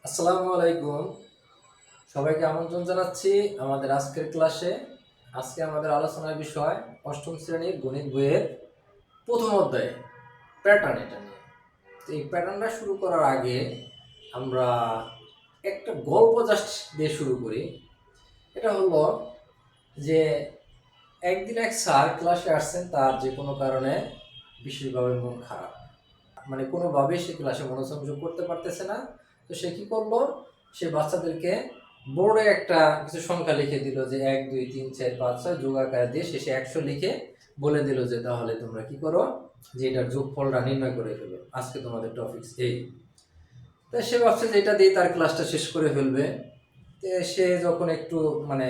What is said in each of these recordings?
আসসালামু আলাইকুম। সবাইকে আমন্ত্রণ জানাচ্ছি আমাদের আজকের ক্লাসে। আজকে আমাদের আলোচনার বিষয় অষ্টম শ্রেণীর গণিত বইয়ের প্রথম অধ্যায় প্যাটার্ন এটা নিয়ে। তো এই প্যাটার্নটা শুরু করার আগে আমরা একটা গল্প জাস্ট দিয়ে শুরু করি। এটা হলো যে একদিন এক স্যার ক্লাসে আসছেন, তার যে কোনো কারণে বিশেষভাবে মন খারাপ, মানে কোনোভাবেই সে ক্লাসে মনোসংযোগ করতে পারতেছে না। তো সে কি করলো, সে বাচ্চাদেরকে বোর্ডে একটা কিছু সংখ্যা লিখে দিল যে 1 2 3 4 5 6 যোগ আকারে দিয়ে শেষে 100 লিখে বলে দিল যে তাহলে তোমরা কি করো, যে এটার যোগফলটা নির্ণয় করে ফেলো, আজকে তোমাদের টপিকস এই। তো সে ভাবছে যে এটা দিয়ে তার ক্লাসটা শেষ করে ফেলবে। তো সে যখন একটু মানে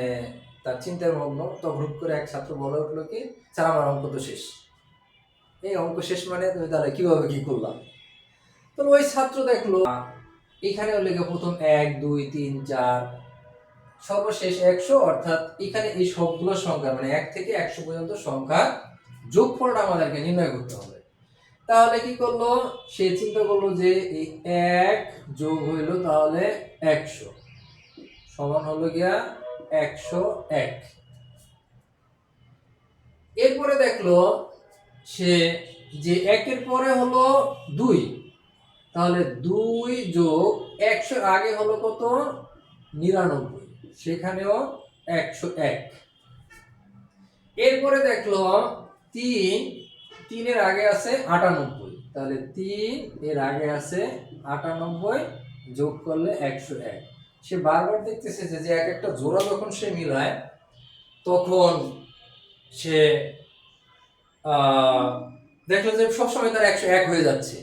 তার চিন্তার মগ্ন, তো হুট করে এক ছাত্র বলে উঠলো কি, স্যার আমার অঙ্ক তো শেষ। এই অঙ্ক শেষ মানে তুমি তাহলে কিভাবে কি করলাম? তো ওই ছাত্র দেখলো এখানে লেগে প্রথম 1 2 3 4 সর্বশেষ 100, অর্থাৎ এখানে এই সবগুলো সংখ্যা মানে 1 থেকে 100 পর্যন্ত সংখ্যা যোগফলটা আমাদেরকে নির্ণয় করতে হবে। তাহলে কি করলো, সে চিন্তা করলো যে এই 1 যোগ হইলো তাহলে 100 সমান হলো গিয়া 101। এরপরে দেখলো সে যে 1 এর পরে হলো 2, তাহলে 2 যোগ 100 আগে হলো কত, 99, সেখানেও 101। এরপরে দেখলো 3, 3 এর আগে আছে 98, তাহলে 3 এর আগে আছে 98 যোগ করলে 101। সে বারবার দেখতেছে যে এক একটা জোড়া যখন সে মিলায় তখন সে দেখলো যে সবসময় তার 101 হয়ে যাচ্ছে।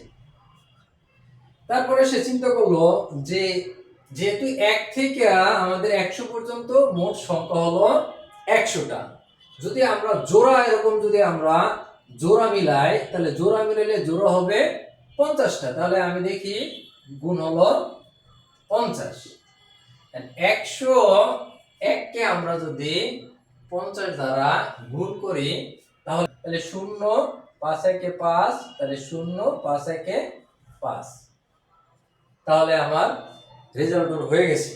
তারপরে সে চিন্তা করলো যে যেহেতু 1 থেকে আমাদের 100 পর্যন্ত মোট সংখ্যা হলো 100টা, যদি আমরা জোড়া এরকম যদি আমরা জোড়া মিলাই তাহলে জোড়া মিলাইলে জোড়া হবে 50টা। তাহলে আমি দেখি গুণ হলো 50। 101 কে আমরা যদি 50 দ্বারা গুণ করি তাহলে 0 5 একে 5, তাহলে 0 5 একে 5, তাহলে আমার রেজাল্ট হয়ে গেছে।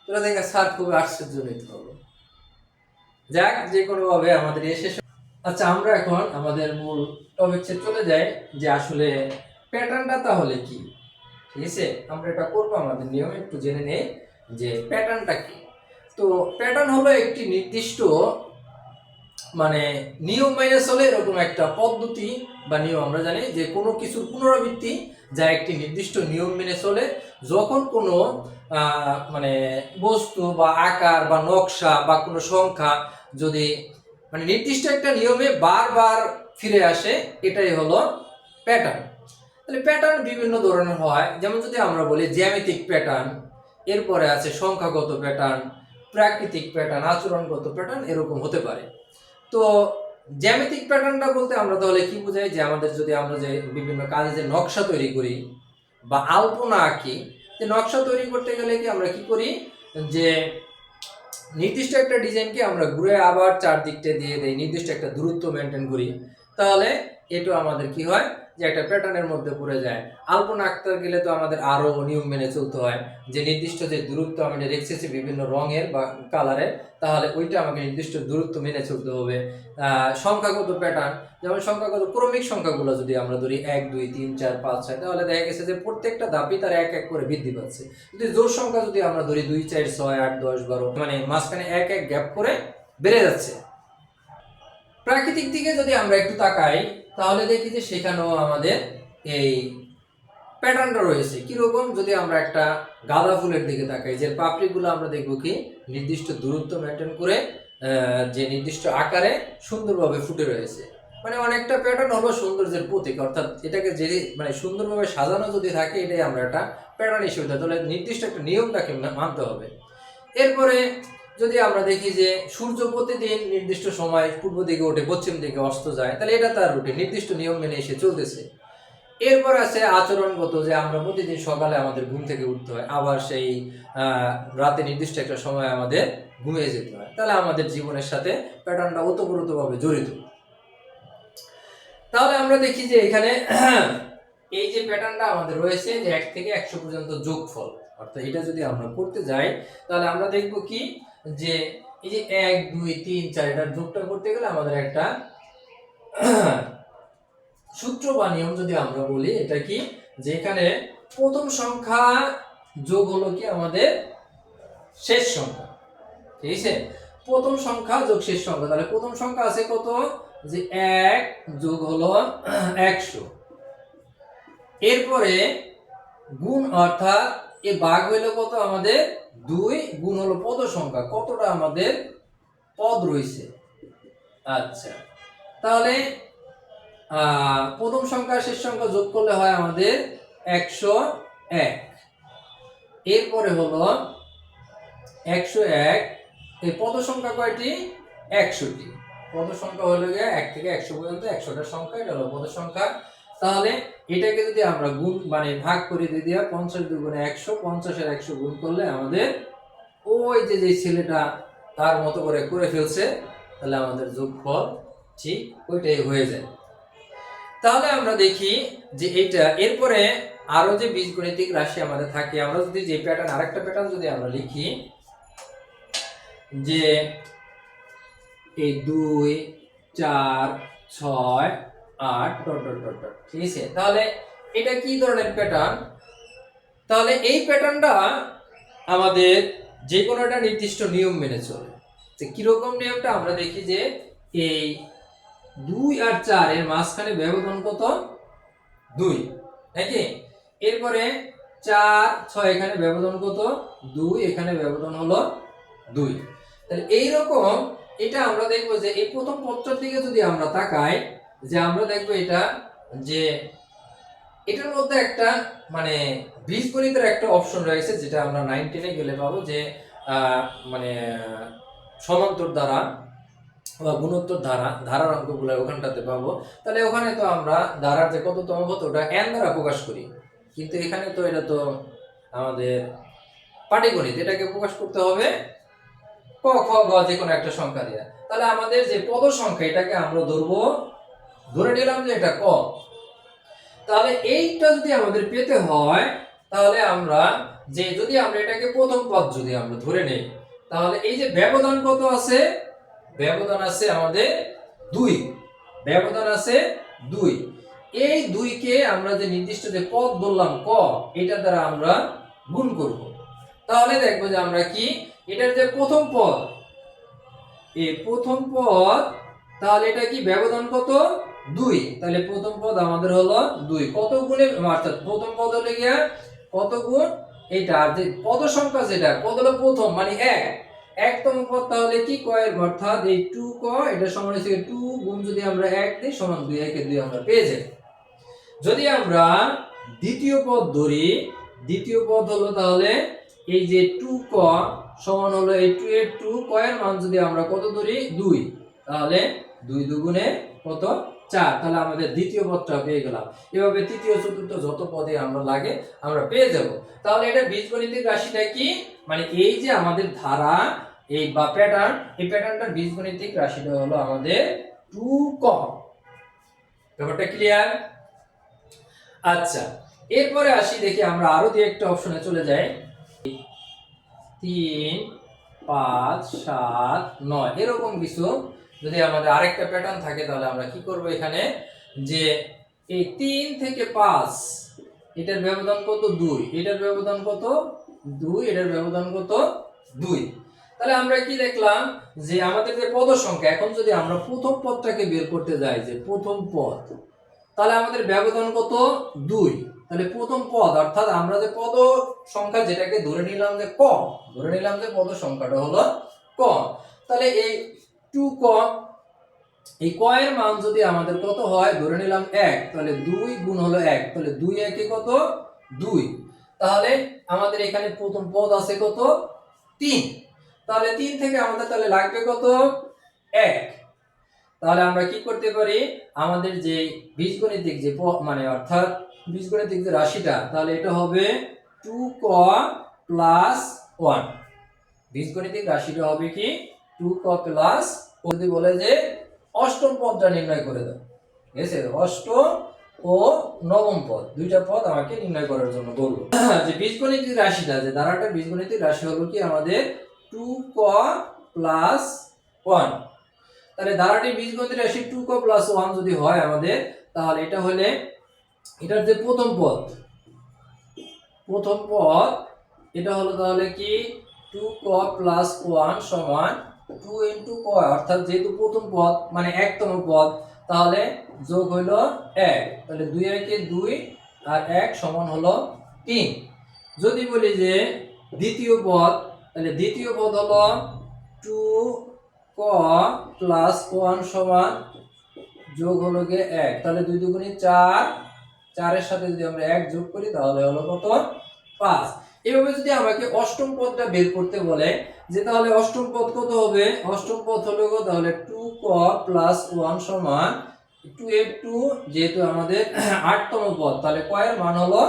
তোরা দেখে স্যার খুবই আশ্চর্যজনিত হলো। যাক, যে কোনো ভাবে আমাদের শেষ। আচ্ছা, আমরা এখন আমাদের মূল টপিকসে চলে যাই যে আসলে প্যাটার্নটা তাহলে কি। ঠিক আছে, আমরা এটা করবো আমাদের নিয়মে একটু জেনে নেই যে প্যাটার্নটা কি। তো প্যাটার্ন হলো একটি নির্দিষ্ট মানে নিয়ম মেনে চলে এরকম একটা পদ্ধতি বা নিয়ম। আমরা জানি যে কোনো কিছুর পুনরাবৃত্তি যা একটি নির্দিষ্ট নিয়ম মেনে চলে। যখন কোনো মানে বস্তু বা আকার বা নকশা বা কোনো সংখ্যা যদি মানে নির্দিষ্ট একটা নিয়মে বারবার ফিরে আসে, এটাই হলো প্যাটার্ন। তাহলে প্যাটার্ন বিভিন্ন ধরনের হয়, যেমন যদি আমরা বলি জ্যামিতিক প্যাটার্ন, এরপরে আছে সংখ্যাগত প্যাটার্ন, প্রাকৃতিক প্যাটার্ন, আচরণগত প্যাটার্ন, এরকম হতে পারে। তো জ্যামিতিক প্যাটার্নটা বলতে আমরা তাহলে কি বোঝাই, যে আমাদের যদি আমরা যে বিভিন্ন কাজে যে নকশা তৈরি করি বা আলপনা আঁকি, যে নকশা তৈরি করতে গেলে কি আমরা কি করি, যে নির্দিষ্ট একটা ডিজাইনকে আমরা ঘুরে আবার চারদিকটা দিয়ে দেই, নির্দিষ্ট একটা দূরত্ব মেনটেন করি, তাহলে এটা আমাদের কি হয়, যে একটা প্যাটার্নের মধ্যে পড়ে যায়। আলপনা আঁকতে গেলে তো আমাদের আরো নিয়ম মেনে চলতে হয়, যে নির্দিষ্ট যে দূরত্ব আমি রেখেছি বিভিন্ন রঙের বা কালারের, তাহলে ওইটা আমাকে নির্দিষ্ট দূরত্ব মেনে চলতে হবে। সংখ্যাগত প্যাটার্ন, যেমন সংখ্যাগত ক্রমিক সংখ্যাগুলো যদি আমরা ধরি 1 2 3 4 5 6, তাহলে দেখা গেছে যে প্রত্যেকটা ধাপই তার এক এক করে বৃদ্ধি পাচ্ছে। যদি জোড় সংখ্যা যদি আমরা ধরি 2 4 6 8 10 12, মানে মাঝখানে এক এক গ্যাপ করে বেড়ে যাচ্ছে। প্রাকৃতিক দিকে যদি আমরা একটু তাকাই তাহলে দেখি যে সেখানেও আমাদের এই প্যাটার্নটা রয়েছে। কিরকম, যদি আমরা একটা গাঁদা ফুলের দিকে তাকাই, যে পাপড়িগুলো আমরা দেখবো কি নির্দিষ্ট দূরত্ব মেনটেন করে যে নির্দিষ্ট আকারে সুন্দরভাবে ফুটে রয়েছে। মানে অনেকটা প্যাটার্ন হলো সৌন্দর্যের প্রতীক, অর্থাৎ এটাকে যে মানে সুন্দরভাবে সাজানো যদি থাকে, এটাই আমরা একটা প্যাটার্ন হিসেবে, তাহলে নির্দিষ্ট একটা নিয়মটাকে মানতে হবে। এরপরে যদি আমরা দেখি যে সূর্য প্রতিদিন নির্দিষ্ট সময় পূর্ব দিকে ওঠে, পশ্চিম দিকে অস্ত যায়, তাহলে এটা তার রুটিন, নির্দিষ্ট নিয়ম মেনে এসে চলতেছে। এরপর আছে আচরণগত, যে আমরা প্রতিদিন সকালে আমাদের ঘুম থেকে উঠতে হয়, আবার সেই রাতে নির্দিষ্ট একটা সময় আমাদের ঘুমিয়ে যেতে হয়, তাহলে আমাদের জীবনের সাথে প্যাটার্নটা ওতপ্রোতভাবে জড়িত। তাহলে আমরা দেখি যে এখানে এই যে প্যাটার্নটা আমাদের রয়েছে, যে 1 থেকে 100 পর্যন্ত যোগফল, অর্থাৎ এটা যদি আমরা করতে যাই তাহলে আমরা দেখব কি যে এই যে 1 2 3 4 এটার যোগটা করতে গেলে আমাদের একটা সূত্র বা নিয়ম যদি আমরা বলি, এটা কি যে এখানে প্রথম সংখ্যা যোগ হলো কি আমাদের শেষ সংখ্যা, ঠিক আছে? প্রথম সংখ্যা যোগ শেষ সংখ্যা, তাহলে প্রথম সংখ্যা আছে কত, যে 1 যোগ হলো 100, এরপরে গুণ অর্থাৎ এই ভাগ হইলো কত আমাদের 2 গুণ হলো পদ সংখ্যা, কতটা আমাদের পদ রয়েছে। আচ্ছা, তাহলে প্রথম সংখ্যা শেষ সংখ্যা যোগ করলে হয় আমাদের 101, এরপরে হলো 101, এই পদ সংখ্যা কয়টি, 100টি। পদ সংখ্যা হলো গিয়ে 1 থেকে 100 পর্যন্ত 100টা সংখ্যা, এটা হলো পদ সংখ্যা। তাহলে এটাকে যদি আমরা গুণ মানে ভাগ করে দিয়ে দিয়া 50 দুগুণে 100, 50 এর 100 গুণ করলে আমাদের ওই যে ছেলেটা তার মতো করে করে ফেলছে, তাহলে আমাদের যোগফল ঠিক ওইটাই হয়ে যায়। তাহলে আমরা দেখি যে এইটা, এরপরে আরো যে বীজগণিতিক রাশি আমাদের থাকে, আমরা যদি যে প্যাটার্ন আরেকটা প্যাটার্ন যদি আমরা লিখি যে এই 2 4 6 8 ডট ডট ডট ডট, ঠিক আছে? তাহলে এটা কি ধরনের প্যাটার্ন? তাহলে এই প্যাটার্নটা আমাদের যে কোনো একটা নির্দিষ্ট নিয়ম মেনে চলে। তো কিরকম নিয়মটা আমরা দেখি যে এই 2 আর 4 এর মাঝখানে ব্যবধান কত, 2, নাকি? এরপরে 4 6 এখানে ব্যবধান কত, 2, এখানে ব্যবধান হলো 2। তাহলে এইরকম এটা আমরা দেখবো যে এই প্রথম পদটার দিকে যদি আমরা তাকাই, যে আমরা দেখবো এটা যে এটার মধ্যে একটা মানে বীজগণিতের একটা অপশন রয়েছে, যেটা আমরা 9 10 গেলে পাবো, যে মানে সমান্তর দ্বারা বা গুণোত্তর ধারার অঙ্কগুলো ওখানটাতে পাবো। তাহলে ওখানে তো আমরা ধারার যে কততম পদ ওটা n দ্বারা প্রকাশ করি, কিন্তু এখানে তো এটা তো আমাদের পাটিগণিত, এটাকে প্রকাশ করতে হবে ক খ গ যে কোনো একটা সংখ্যা দিয়ে। তাহলে আমাদের যে পদ সংখ্যা এটাকে আমরা ধরে নিলাম যে এটা ক। তাহলে এইটা যদি আমাদের পেতে হয়, তাহলে আমরা যে যদি আমরা এটাকে প্রথম পদ যদি আমরা ধরে নেই, তাহলে এই যে ব্যবধান কত আছে, ব্যবধান আছে আমাদের 2, ব্যবধান আছে 2, এই 2 কে আমরা যে নির্দিষ্ট যে পদ ধরলাম ক, এটা দ্বারা আমরা গুণ করব। তাহলে দেখবো যে আমরা কি এটার যে প্রথম পদ, এই প্রথম পদ, তাহলে এটা কি ব্যবধান কত, 2, তাহলে প্রথম পদ আমাদের হলো 2, কত গুণে অর্থাৎ প্রথম পদ হলো গিয়া কত গুণ এটা, আর যে পদ সংখ্যা যেটা পদ হলো প্রথম মানে 1, একতম পদ, তাহলে কি কয়ের অর্থাৎ এই 2 ক, এটা সমান হচ্ছে 2 গুণ যদি আমরা 1 দিই সমান 2, 1 এ 2 আমরা পেয়ে যাই। যদি আমরা দ্বিতীয় পদ ধরি, দ্বিতীয় পদ হলো তাহলে এই যে 2 ক সমান হলো এই 2 এর 2 ক এর মান যদি আমরা কত ধরি 2, তাহলে 2 দুগুণে কত 4, তাহলে আমাদের দ্বিতীয় পদটা পেয়ে গেলাম। এভাবে তৃতীয় চতুর্থ যত পদে আমরা লাগে আমরা পেয়ে যাব। তাহলে এটা বীজগণিতিক রাশিটা কি, মানে এই যে আমাদের ধারা এই বা প্যাটার্ন, এই প্যাটার্নটার বীজগণিতিক রাশিটা হলো আমাদের 2 ক। ব্যাপারটা ক্লিয়ার? আচ্ছা, এরপরে আসি দেখি আমরা আরো দুই একটা অপশনে চলে যাই। 3 5 7 9 এরকম কিছু যদি আমাদের আরেকটা প্যাটার্ন থাকে, তাহলে আমরা কি করব এখানে যে এই 3 থেকে 5 এটার ব্যবধান কত, 2, এটার ব্যবধান কত 2, এটার ব্যবধান কত 2। তাহলে আমরা কি দেখলাম যে আমাদের যে পদ সংখ্যা, এখন যদি আমরা প্রথম পদটাকে বের করতে যাই, যে প্রথম পদ, তাহলে আমাদের ব্যবধান কত 2, তাহলে প্রথম পদ অর্থাৎ আমরা যে পদ সংখ্যা যেটাকে ধরে নিলাম যে ক, ধরে নিলাম যে পদ সংখ্যাটা হলো ক, তাহলে এই 2 ক, এই ক এর মান যদি আমাদের কত হয়, ধরে নিলাম 1, তাহলে 2 গুণ হলো 1, তাহলে 2 একে কত 2, তাহলে আমাদের এখানে প্রথম পদ আছে কত 3, তাহলে 3 থেকে আমাদের তাহলে লাগবে কত 1। তাহলে আমরা কি করতে পারি, আমাদের যে বীজগণিতিক যে মানে অর্থাৎ বীজগণিতিক যে রাশিটা, তাহলে এটা হবে 2 ক প্লাস 1, বীজগণিতিক রাশিটা হবে কি 2 ক প্লাস, যদি বলে যে অষ্টম পদটা নির্ণয় করে দাও, ঠিক আছে? অষ্টম ও নবম পদ, দুইটা পদ আমাকে নির্ণয় করার জন্য বললো। যে বীজগণিতিক রাশিটা, যে ধারাটার বীজগণিতিক রাশি হলো কি আমাদের 2ক প্লাস 1। তাহলে ধারাটির বীজগণিতিক রাশি 2ক প্লাস 1 যদি হয় আমাদের, তাহলে এটা হলে এটার যে প্রথম পদ এটা হলো তাহলে কি 2ক প্লাস 1 সমান 2 ইনটু ক, অর্থাৎ যেহেতু প্রথম পদ মানে একতম পদ, তাহলে যোগ হলো 1, তাহলে 2 একে 2 আর 1 সমান হলো 3। যদি বলি যে দ্বিতীয় পদ, তাহলে দ্বিতীয় পদ হলো 2ক প্লাস 1 সমান যোগ হলো গিয়ে 1, তাহলে 2 দুগুণে 4, 4 এর সাথে যদি আমরা 1 যোগ করি তাহলে হলো কত 5। এভাবে যদি আমাকে অষ্টম পদটা বের করতে বলে, যে তাহলে অষ্টম পদ কত হবে, অষ্টম পদ হলো তাহলে 2ক প্লাস 1 সমান 2 এর 2, যেহেতু আমাদের 8তম পদ, তাহলে ক এর মান হলো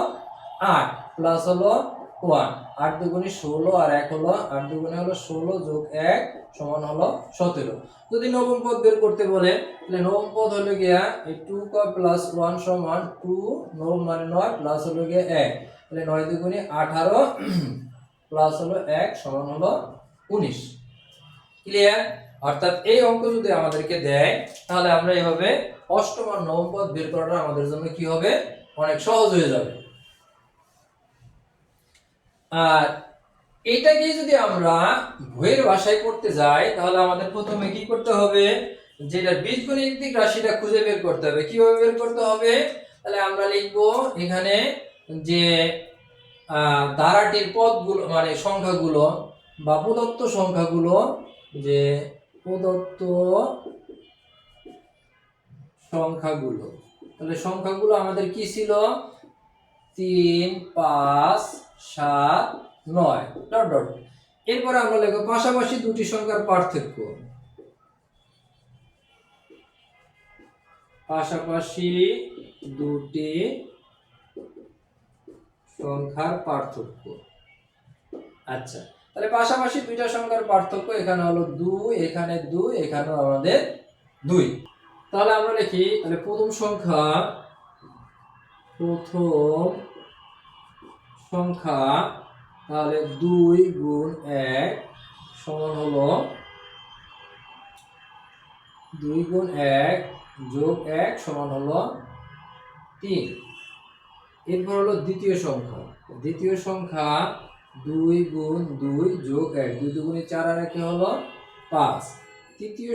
8 প্লাস হলো 1, 8 দুগুণে 16 আর 1 হলো 8 দুগুণে হলো 16 যোগ 1 সমান হলো 17। যদি নবম পদ বের করতে বলে, তাহলে নবম পদ হলো গিয়া এই 2ক প্লাস 1 সমান 2, নবম মানে 9 প্লাস হলো গিয়া 1, তাহলে 9 দুগুণে 18 প্লাস হলো 1 সমান হলো 19। ক্লিয়ার? অর্থাৎ এই অঙ্ক যদি আমাদেরকে দেয়, তাহলে আমরা এভাবে অষ্টম আর নবম পদ বের করাটা আমাদের জন্য কি হবে, অনেক সহজ হয়ে যাবে। আর এটাকে যদি আমরা বইয়ের ভাষায় করতে যাই, তাহলে আমাদের প্রথমে কি করতে হবে, যেটা বীজগণিতিক রাশিটা খুঁজে বের করতে হবে। কিভাবে বের করতে হবে, তাহলে আমরা লিখবো এখানে যে ধারাটির পদগুলো মানে সংখ্যাগুলো বা প্রদত্ত সংখ্যাগুলো, যে প্রদত্ত সংখ্যাগুলো, তাহলে সংখ্যাগুলো আমাদের কি ছিল, 3, 5, 7, 9 ডট ডট। এরপরে আমরা লিখব পাশাপাশি দুটি সংখ্যার পার্থক্য, পাশাপাশি দুটি সংখ্যার পার্থক্য। আচ্ছা, তাহলে পাশাপাশি দুইটা সংখ্যার পার্থক্য, এখানে হলো 2, এখানে 2, এখানেও আমাদের 2। তাহলে আমরা লিখি, তাহলে প্রথম সংখ্যা তাহলে 2 গুণ 1 সমান হলো 2 গুণ 1 যোগ 1 সমান হলো 3। এরপর হলো দ্বিতীয় সংখ্যা 2 গুণ 2 যোগ 1, 2 দুগুণে 4 আর 1 হলো 5। তৃতীয়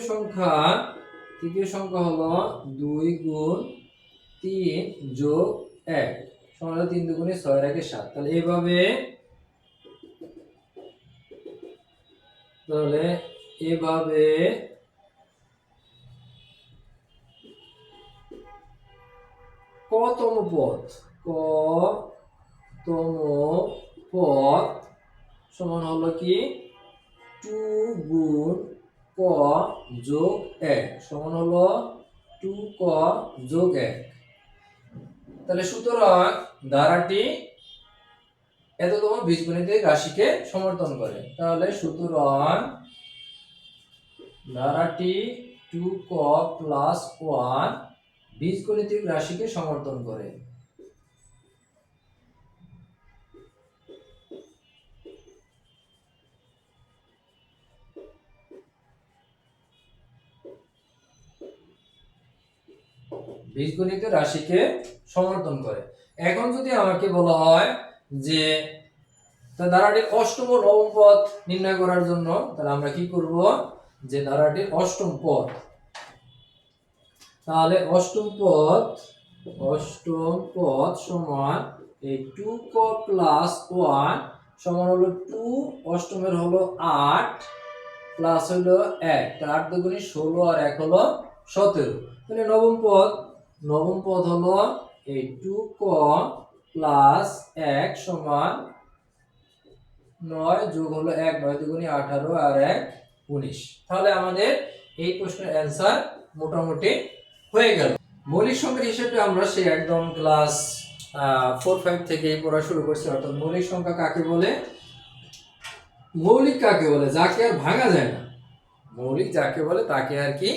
সংখ্যা হলো 2 গুণ 3 যোগ 1 সমান হলো 3 দুগুণে 6 আর 1 7। তাহলে এভাবে কতম পদ সমান হলো কি 2 গুণ ক যোগ 1 সমান হলো 2ক যোগ 1। তাহলে সুতরাং ধারাটি এততম বীজগণিতিক রাশিকে সমর্থন করে। তাহলে সুতরাং ধারাটি 2ক প্লাস 1 বীজগণিতিক রাশিকে সমর্থন করে। বীজগণিত রাশিকে সমর্থন করে। এখন যদি আমাকে বলা হয় যে ধারাটির অষ্টম ও নবম পদ নির্ণয় করার জন্য, তাহলে আমরা কি করব, যে ধারাটির অষ্টম পদ, তাহলে অষ্টম পদ সমান এই 2ক প্লাস 1 সমান হলো 2, অষ্টমের হলো 8 প্লাস হলো 1, 8 দুগুণে 16 আর 1 হলো 17। তাহলে নবম পদ হলো এই 2ক প্লাস 1 সমান 9 যোগ হলো 1, 9 দুগুণে 18 আর 1 19। তাহলে আমাদের এই প্রশ্নের অ্যান্সার মোটামুটি হয়ে গেল। মৌলিক সংখ্যার হিসেবে আমরা সেই একদম ক্লাস 4-5 থেকে পড়া শুরু করছি। অর্থাৎ মৌলিক সংখ্যা কাকে বলে, যাকে আর ভাঙা যায় না, মৌলিক যাকে বলে তাকে আর কি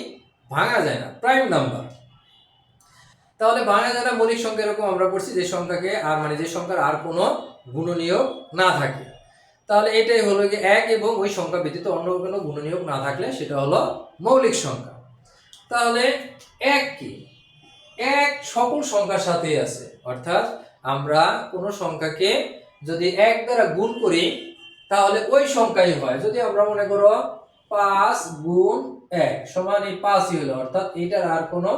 ভাঙা যায় না, প্রাইম নাম্বার। তাহলে ভাঙা যায় না মৌলিক সংখ্যা এরকম আমরা পড়ছি যে সংখ্যাকে আর মানে যে সংখ্যার আর কোনো গুণনীয়ক না থাকে। তাহলে এটাই হলো কি এক এবং ওই সংখ্যা ব্যতীত অন্য কোনো গুণনীয়ক না থাকলে সেটা হলো মৌলিক সংখ্যা। তাহলে এক কি? এক সকল সংখ্যার সাথেই আছে, অর্থাৎ আমরা কোনো সংখ্যাকে যদি এক দ্বারা গুণ করি তাহলে ওই সংখ্যাই হয়। যদি আমরা মনে করো 5 গুণ 1 সমান এই 5ই হলো, অর্থাৎ এটার আর কোনো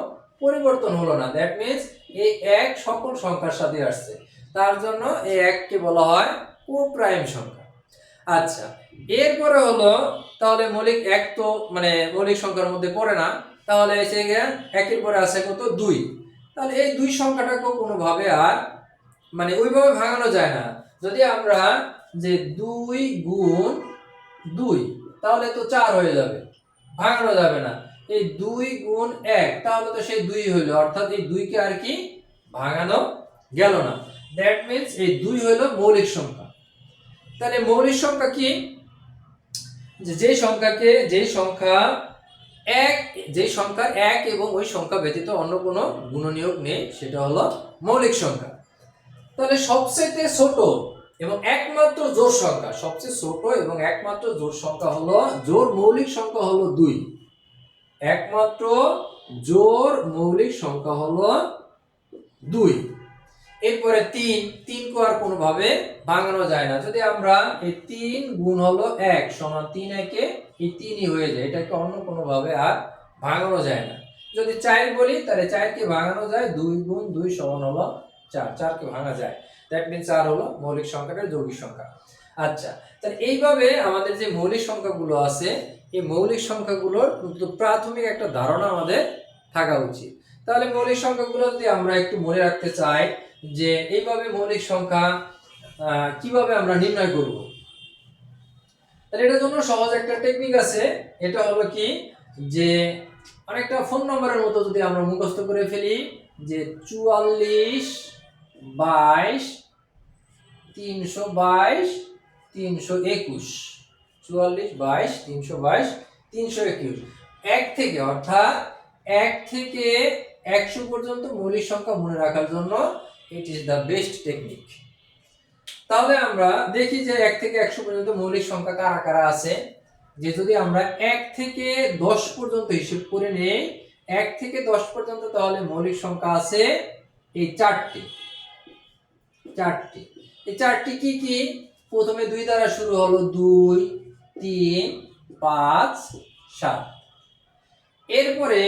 পরিবর্তন হলো না। দ্যাট মিন্স এই এক সকল সংখ্যার সাথে আসছে, তার জন্য এই এককে বলা হয় কোপ্রাইম সংখ্যা। আচ্ছা, এরপরে হলো তাহলে মৌলিক এক তো মানে মৌলিক সংখ্যার মধ্যে পড়ে না, তাহলে এসে গিয়ে একের পরে আছে কত 2। তাহলে এই 2 সংখ্যাটাকেও কোনোভাবে আর মানে ওইভাবে ভাঙানো যায় না। যদি আমরা যে 2 গুণ 2 তাহলে তো 4 হয়ে যাবে, ভাঙানো যাবে না। এই 2 গুণ 1 তাহলে তো সেই 2 হইলো, অর্থাৎ এই 2 কে আর কি ভাঙানো গেল না। দ্যাট মিন্স এই 2 হলো মৌলিক সংখ্যা। তাহলে মৌলিক সংখ্যা কি? যে সংখ্যার এক এবং ওই সংখ্যা ব্যতীত অন্য কোনো গুণনীয়ক নেই সেটা হলো মৌলিক সংখ্যা। তাহলে সবচেয়ে ছোট এবং একমাত্র জোড় সংখ্যা, সবচেয়ে ছোট এবং একমাত্র জোড় সংখ্যা হলো জোড় মৌলিক সংখ্যা হলো 2। একমাত্র জোড় মৌলিক সংখ্যা হলো 2। এরপরে 3 কো আর কোনোভাবে ভাঙানো যায় না। যদি আমরা এই 3 গুণ হলো 1 সমান 3 একে এই 3ই হয়ে যায়, এটাকে অন্য কোনোভাবে আর ভাঙানো যায় না। যদি 4 বলি তাহলে 4 কে ভাঙানো যায়, 2 গুণ 2 সমান হলো 4, 4 কে ভাঙা যায়। দ্যাট মিন্স 4 হলো মৌলিক সংখ্যাটার যৌগিক সংখ্যা। আচ্ছা, তাহলে এইভাবে আমাদের যে মৌলিক সংখ্যাগুলো আছে এই মৌলিক সংখ্যাগুলোর কিন্তু প্রাথমিক একটা ধারণা আমাদের থাকা উচিত। তাহলে মৌলিক সংখ্যাগুলো যদি আমরা একটু মনে রাখতে চাই যে এইভাবে মৌলিক সংখ্যা কিভাবে আমরা নির্ণয় করব, তাহলে এটার জন্য সহজ একটা টেকনিক আছে। এটা হলো কি যে অনেকটা ফোন নম্বরের মতো যদি আমরা মুখস্থ করে ফেলি যে 44 22 322 321, 44 22 322 321 এক থেকে, অর্থাৎ 1 থেকে 100 পর্যন্ত মৌলিক সংখ্যা মনে রাখার জন্য it is the best technique. তাহলে আমরা দেখি যে 1 থেকে 100 পর্যন্ত মৌলিক সংখ্যা কারা কারা আছে। যে যদি আমরা 1 থেকে 10 পর্যন্ত হিসাব করে নেই, 1 থেকে 10 পর্যন্ত, তাহলে মৌলিক সংখ্যা আছে এই 4টি। এই 4টি কি কি? প্রথমে 2 দ্বারা শুরু হলো 2 3 5 7। এরপরে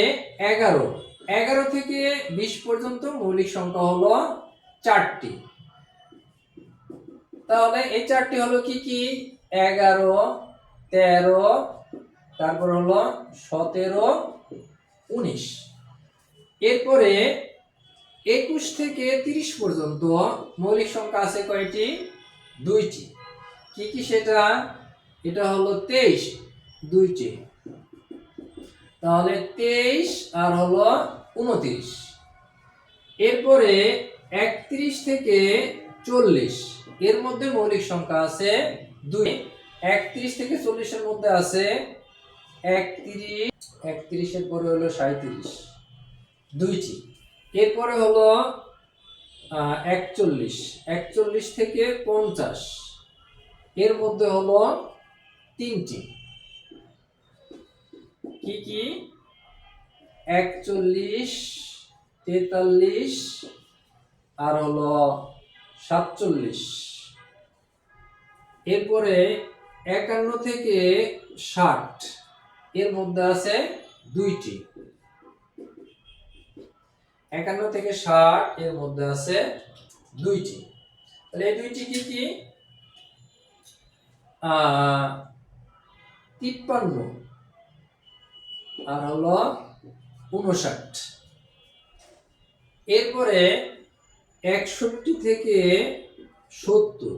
11 থেকে 20 পর্যন্ত মৌলিক সংখ্যা হলো 4টি। তাহলে এই 4টি হলো কি কি? 11 13, তারপর হলো 17 19। এরপরে 21 থেকে 30 পর্যন্ত মৌলিক সংখ্যা আছে কয়টি? 2টি। কি কি সেটা? এটা হলো 23, 2টি। তাহলে 23 আর হলো 29। এরপরে 31 থেকে 40 এর মধ্যে মৌলিক সংখ্যা আছে 2। 31 থেকে 40 এর মধ্যে আছে 31, 31 এর পরে হলো 37, 2টি। এরপরে হলো 41, 41 থেকে 50 এর মধ্যে হলো 3টি। কি কি? 41, 43 আর হলো 47। এরপরে 51 থেকে 60 এর মধ্যে আছে 2টি। 51 থেকে 60 এর মধ্যে আছে 2টি। তাহলে এই 2টি কি কি? 53 আর হলো 59। এরপরে 61 থেকে 70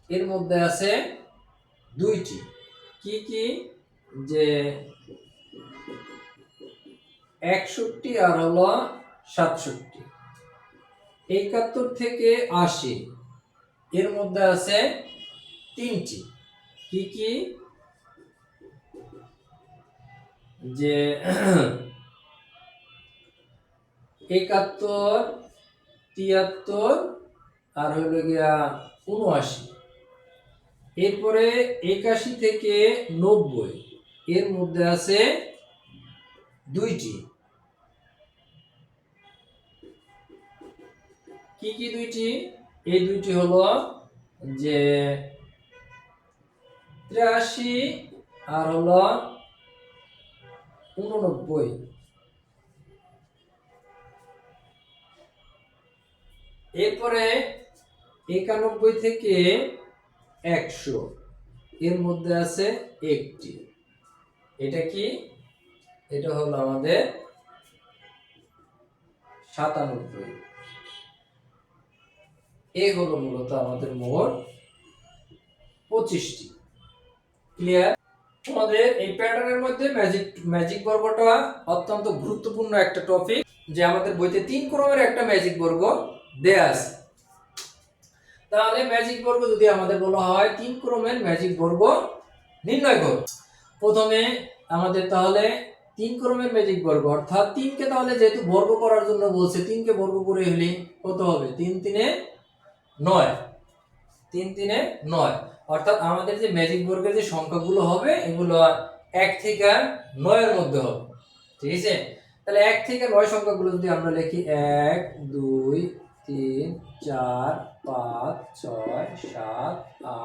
এর মধ্যে আছে 2টি। কি কি? যে 61 আর হলো 67। 71 থেকে 80 এর মধ্যে আছে 3টি। কি কি? যে 71, 73 আর হলো গিয়া 79। এরপরে 81 থেকে 90 এর মধ্যে আছে দুইটি। কি কি দুইটি? এই দুইটি হলো যে 83 আর হলো 89। এরপরে 91 থেকে 100 এর মধ্যে আছে একটি। এটা কি? এটা হলো আমাদের 97। এই হলো মূলত আমাদের মোট 25টি। ক্লিয়ার? আমাদের এই প্যাটার্নের মধ্যে ম্যাজিক বর্গটা অত্যন্ত গুরুত্বপূর্ণ একটা টপিক, যে আমাদের বইতে 3 ক্রমের একটা ম্যাজিক বর্গ দেয়া আছে। তাহলে ম্যাজিক বর্গ যদি আমাদের বলা হয় 3 ক্রমের ম্যাজিক বর্গ নির্ণয় করো। প্রথমে আমাদের তাহলে 3 ক্রমের ম্যাজিক বর্গ, অর্থাৎ 3 কে তাহলে যেহেতু বর্গ করার জন্য বলছে, 3 কে বর্গ করে হলে কত হবে? 3 3 9। 3 3 9, অর্থাৎ আমাদের যে ম্যাজিক বর্গের যে সংখ্যাগুলো হবে এগুলো 1 থেকে 9 এর মধ্যে হবে। ঠিক আছে? তাহলে 1 থেকে 9 সংখ্যাগুলো যদি আমরা লিখি 1 2 3 4 5 6 7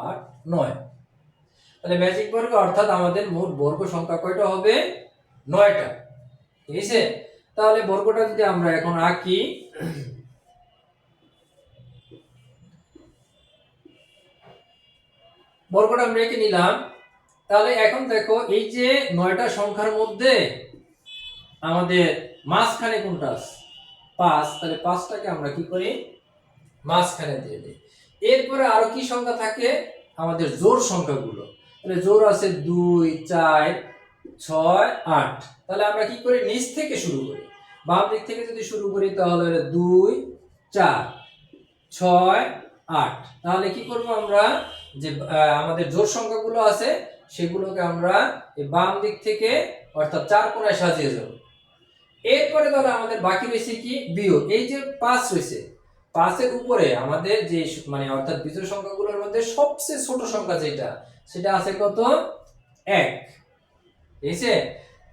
8 9, তাহলে ম্যাজিক বর্গ অর্থাৎ আমাদের মোট বর্গ সংখ্যা কয়টা হবে? 9টা। ঠিক আছে? তাহলে বর্গটা যদি আমরা এখন আঁকি, বর্গটা আমরা এঁকে নিলাম। তাহলে এখন দেখো এই যে 9টা সংখ্যার মধ্যে আমাদের মাঝখানে কোনটা আছে? 5। তাহলে 5টাকে আমরা কি করি? মাঝখানে দিয়ে দিই। এরপরে আরো কি সংখ্যা থাকে? আমাদের জোড় সংখ্যাগুলো। তাহলে জোড় আছে 2 4 6 8। তাহলে আমরা কি করি? নিচ থেকে শুরু করি। বাম দিক থেকে যদি শুরু করি তাহলে 2 4 6 8। তাহলে কি করব আমরা? যে আমাদের জোড় সংখ্যাগুলো আছে সেগুলোকে আমরা এই বাম দিক থেকে অর্থাৎ 4 কোণায় সাজিয়ে যাব। এরপরে তাহলে আমাদের বাকি রয়েছে কি? বিয়োগ। এই যে 5 রয়েছে, 5 এর উপরে আমাদের যে মানে অর্থাৎ বিজোড় সংখ্যাগুলোর মধ্যে সবচেয়ে ছোট সংখ্যা যেটা, সেটা আছে কত? 1। ঠিক আছে?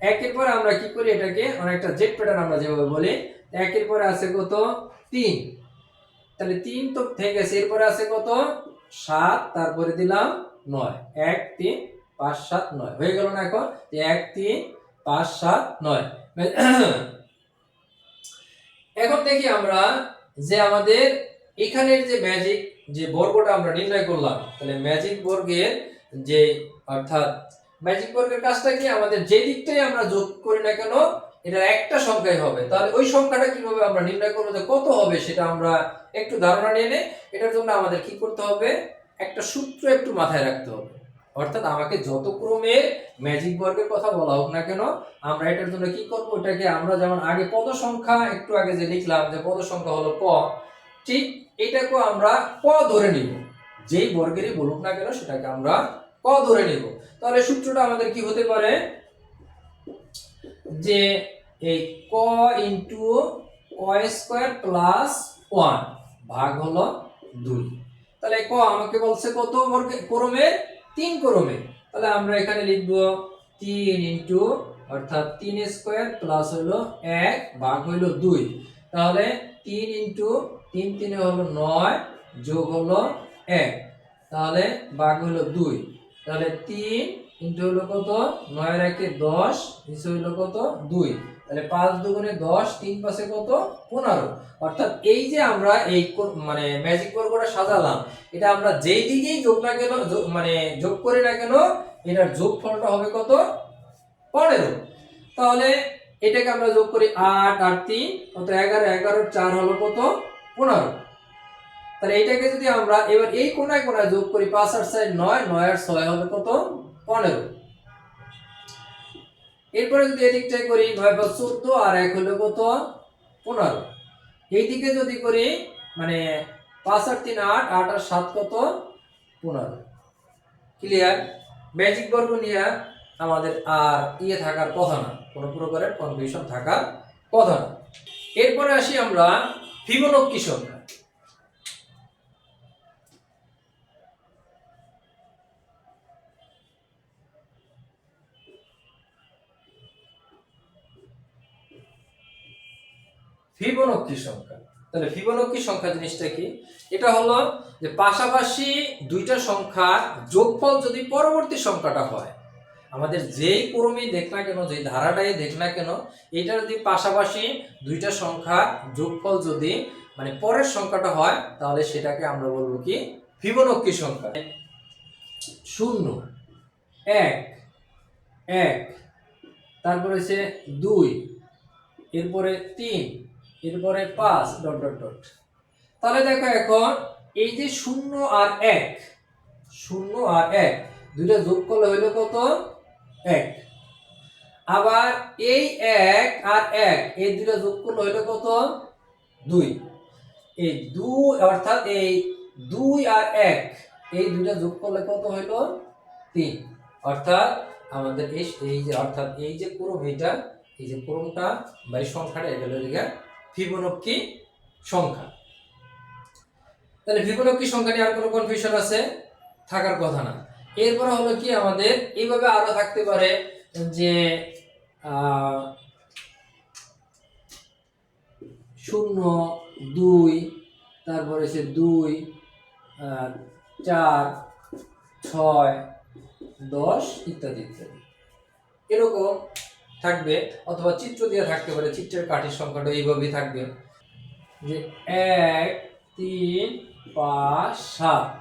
1 এর পরে আমরা কি করি? এটাকে অনেকটা জেড প্যাটার্ন আমরা যেভাবে বলি। 1 এর পরে আছে কত? 3। তাহলে 3 তো থেকে গেছে। এরপরে আছে কত? 7, তারপরে দিলাম 9। 1 3 5 7 9 হয়ে গেল না? এখন 1 3 5 7 9। এখন দেখি আমরা যে আমাদের এখানের যে ম্যাজিক যে বর্গটা আমরা নির্ণয় করলাম, তাহলে ম্যাজিক বর্গের যে অর্থাৎ ম্যাজিক বর্গের কাজটা কি? আমাদের যে দিকটাই আমরা যোগ করি না কেন এটা একটা সংখ্যাই হবে। তাহলে ওই সংখ্যাটা কিভাবে আমরা নির্ণয় করব যে কত হবে সেটা আমরা একটু ধারণা নিয়ে নেই। এটার জন্য আমাদের কি করতে হবে? একটা সূত্র একটু মাথায় রাখতে হবে। অর্থাৎ আমাকে যত ক্রমে ম্যাজিক বর্গের কথা বলা হোক না কেন, আমরা এটার জন্য কি করব? এটাকে আমরা যেমন আগে পদ সংখ্যা একটু আগে যে লিখলাম যে পদ সংখ্যা হলো ক, ঠিক এটাকেও আমরা ক ধরে নিব। যেই বর্গেরই বলুক না কেন সেটাকে আমরা ক ধরে নিব। তাহলে সূত্রটা আমাদের কি হতে পারে? যে এই ক ইনটু ক স্কয়ার প্লাস 1 ভাগ হলো 2। তাহলে ক আমাকে বলছে কত ক্রমের? 3 ক্রমের। তাহলে আমরা এখানে লিখব 3 ইনটু অর্থাৎ 3 স্কয়ার প্লাস হলো 1 ভাগ হলো 2। তাহলে 3 ইনটু 3 3 হলো 9 যোগ হলো 1, তাহলে ভাগ হলো 2। তাহলে 3 ইনটু হলো কত? 9 এর 1 10, নিচে হলো কত? 2। তাহলে 5 দুগুণে 10, 3 পাশে কত? 15। অর্থাৎ এই যে আমরা এই মানে ম্যাজিক বর্গটা সাজালাম, এটা আমরা যেই দিকেই যোগ না কেন মানে যোগ করি না কেন এটার যোগফলটা হবে কত? 15। তাহলে এটাকে আমরা যোগ করি 8 আর 3 কত? 11, 11 4 হলো কত? 15। তাহলে এইটাকে যদি আমরা এবার এই কোণায় কোণায় যোগ করি 5 আর 4 9, 9 আর 6 হবে কত? 15। এরপরে যদি এদিকটাই করি 9 5 14 আর 1 হলো কত? 15। এইদিকে যদি করি মানে 5 আর 3 8, 8 আর 7 কত? 15। ক্লিয়ার? ম্যাজিক বর্গ নিয়ে আমাদের আর থাকার কথা না, কোনো প্রকারের কনফিউশন থাকার কথা না। এরপরে আসি আমরা ফিবোনাক্কি সংখ্যা। ফিবোনাক্কি সংখ্যা, তাহলে ফিবোনাক্কি সংখ্যা জিনিসটা কি? এটা হলো যে পাশাপাশি দুইটা সংখ্যার যোগফল যদি পরবর্তী সংখ্যাটা হয়, আমাদের যেই ক্রমেই দেখ না কেন, যেই ধারাটাই দেখ না কেন, এটা যদি পাশাপাশি দুইটা সংখ্যার যোগফল যদি মানে পরের সংখ্যাটা হয়, তাহলে সেটাকে আমরা বলবো কি? ফিবোনাক্কি সংখ্যা। 0 1 1, তারপরে হচ্ছে 2, এরপরে 3, এরপরে 5 ডট ডট ডট। তাহলে দেখো এখন এই যে 0 আর 1, 0 আর 1 দুইটা যোগ করলে হইলো কত? 1। আবার এই 1 আর 1 এই দুইটা যোগ করলে হইলো কত? 2। এই 2 অর্থাৎ এই 2 আর 1 এই দুইটা যোগ করলে কত হইলো? 3। অর্থাৎ আমাদের এই যে অর্থাৎ এই যে ক্রম, এটা এই যে ক্রমটা বা এই সংখ্যাটা, এটা হলো ফিবোনাক্কি সংখ্যা। তাহলে ফিবোনাক্কি সংখ্যা নিয়ে আর কোনো কনফিউশন আছে? থাকার কথা না। এরপর হলো কি, আমাদের এইভাবে আরো থাকতে পারে যে 0 2, তারপরে হচ্ছে 2 4 6 10 ইত্যাদি ইত্যাদি এরকম থাকবে। অথবা চিত্র দিয়ে থাকতে পারে, চিত্রের কাঠির সংখ্যাটা এইভাবেই থাকবে যে 1 3 5 7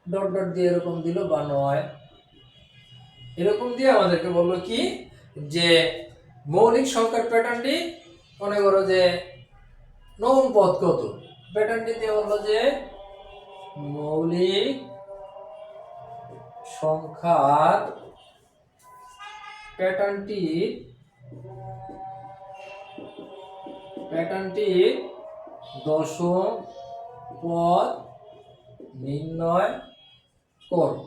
ডট ডট দিয়ে এরকম দিল, বা 9 এরকম দিয়ে আমাদেরকে বললো কি যে মৌলিক সংখ্যার প্যাটার্নটি মনে করো যে নবম পদ কত, প্যাটার্নটি দিয়ে বললো যে মৌলিক সংখ্যার প্যাটার্নটি দশম পদ নির্ণয় করো।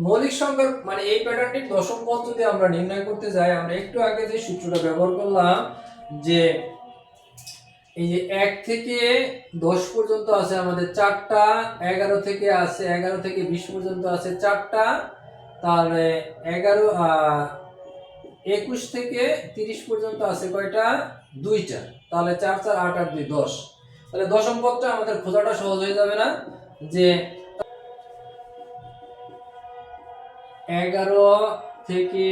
মৌলিক সংখ্যার মানে এই প্যাটার্নটির দশম পদ যদি আমরা নির্ণয় করতে যাই, আমরা একটু আগে যে সূত্রটা ব্যবহার করলাম যে এই যে 1 থেকে 10 পর্যন্ত আছে আমাদের 4টা, 11 থেকে আছে 11 থেকে 20 পর্যন্ত আছে 4টা, তাহলে 21 থেকে 30 পর্যন্ত আছে কয়টা? 2টা। তাহলে 4 4 8 8 2 10। তাহলে দশম পদটা আমাদের খোঁজাটা সহজ হয়ে যাবে না? যে 11 থেকে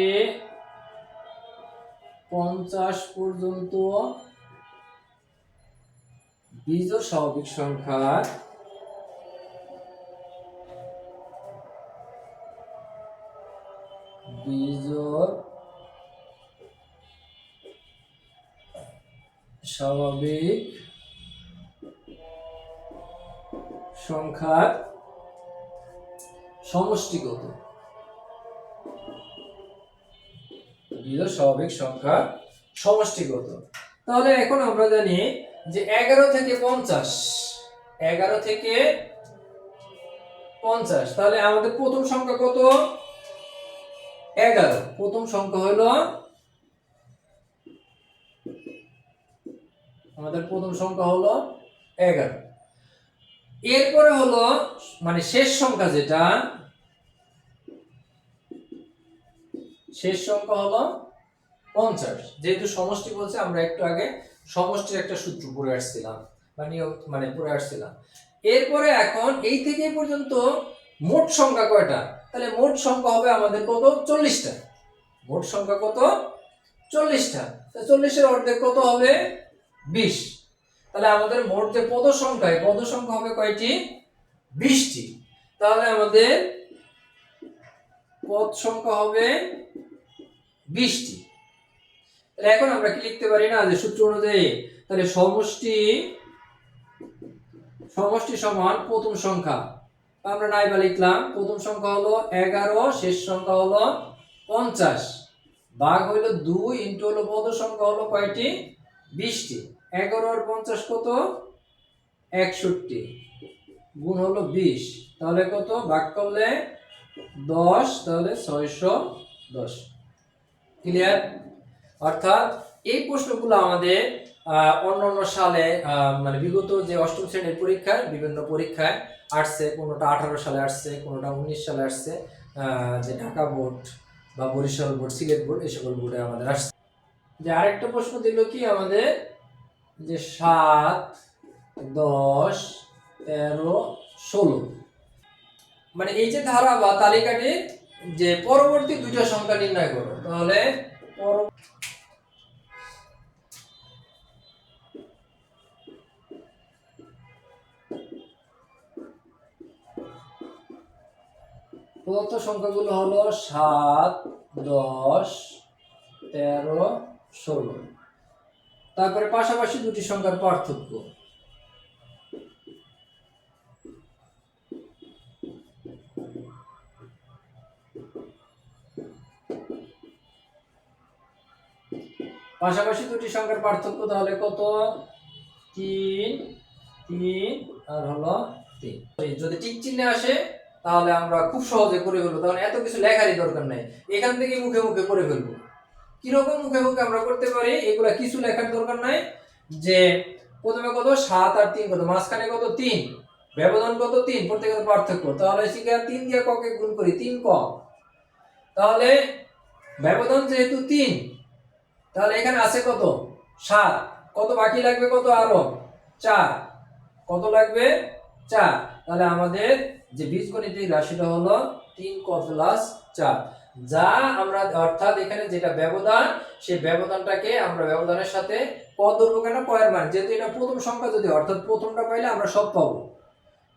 50 পর্যন্ত বিজোড় স্বাভাবিক সংখ্যার বিজোড় স্বাভাবিক সংখ্যার সমষ্টিগত, বিজোড় স্বাভাবিক সংখ্যা সমষ্টিগত। তাহলে এখন আমরা জানি যে 11 থেকে 50, 11 থেকে 50, তাহলে আমাদের প্রথম সংখ্যা কত? 11। প্রথম সংখ্যা হলো আমাদের প্রথম সংখ্যা হলো 11। এরপরে হলো মানে শেষ সংখ্যা, যেটা শেষ সংখ্যা হলো 50। যেহেতু সমষ্টি বলছে, আমরা একটু আগে সমষ্টির একটা সূত্র পড়ে আসছিলাম বা নিয়ম মানে পড়ে আসছিলাম। এরপরে এখন এই থেকে পর্যন্ত মোট সংখ্যা কয়টা? তাহলে মোট সংখ্যা হবে আমাদের কত? 40টা। মোট সংখ্যা কত? 40টা। 40-এর অর্ধেক কত হবে? 20। তাহলে আমাদের মোট যে পদ সংখ্যা, পদ সংখ্যা হবে কয়টি? 20টি। তাহলে আমাদের পদ সংখ্যা হবে 20টি। তাহলে এখন আমরা কি লিখতে পারি না যে সূত্র অনুযায়ী, তাহলে সমষ্টি সমান প্রথম সংখ্যা, আমরা নাইবা লিখলাম প্রথম সংখ্যা হলো 11, শেষ সংখ্যা হলো 50, ভাগ হইলো 2 ইনটু হলো পদ সংখ্যা হলো কয়টি? 20টি। 11 আর 50 কত? 61, গুণ হলো 20, তাহলে কত? ভাগ করলে 10, তাহলে 610। ক্লিয়ার? অর্থাৎ এই প্রশ্নগুলো আমাদের অন্যান্য সালে মানে বিগত যে অষ্টম শ্রেণীর পরীক্ষায় বিভিন্ন পরীক্ষায় আসছে, কোনোটা 18 সালে আসছে, কোনোটা 19 সালে আসছে, যে ঢাকা বোর্ড বা বরিশাল বোর্ড, সিলেট বোর্ড, এই সকল বোর্ডে আমাদের আসছে। যে আরেকটা প্রশ্ন দিল কি আমাদের, যে 7, 10, 13, 16, মানে এই যে ধারা বা তালিকাটির যে পরবর্তী দুইটা সংখ্যা নির্ণয় করো। তাহলে প্রদত্ত সংখ্যাগুলো হলো 7, 10, 13, 16। তারপরে পাশাপাশি দুটি সংখ্যার পার্থক্য। পাশাপাশি দুটি সংখ্যার পার্থক্য তাহলে কত? 3, 3 আর হলো 3। যদি ঠিক চিহ্নে আসে তাহলে আমরা খুব সহজে করে ফেলবো, তখন এত কিছু লেখারই দরকার নাই, এখান থেকে মুখে মুখে করে ফেলবো। কিরকম মুখে মুখে আমরা করতে পারি, এগুলা কিছু লেখার দরকার নাই। যে প্রথমে কত 7 আর 3 কত, মাঝখানে কত 3, ব্যবধান কত 3, প্রত্যেকের পার্থক্য। তাহলে শিখে 3 দিয়ে ককে গুণ করি, 3 ক, তাহলে ব্যবধান যেহেতু 3, তাহলে এখানে আছে কত 7, কত বাকি লাগবে, কত আরো 4, কত লাগবে 4। তাহলে আমাদের যে বীজগণিতিক রাশিটা হলো 3 ক প্লাস 4, যা আমরা অর্থাৎ এখানে যেটা ব্যবধান, সেই ব্যবধানটাকে আমরা ব্যবধানের সাথে ক ধরবো কেন, কয়ের মান, যেহেতু এটা প্রথম সংখ্যা, যদি অর্থাৎ প্রথমটা পাইলে আমরা সব পাবো।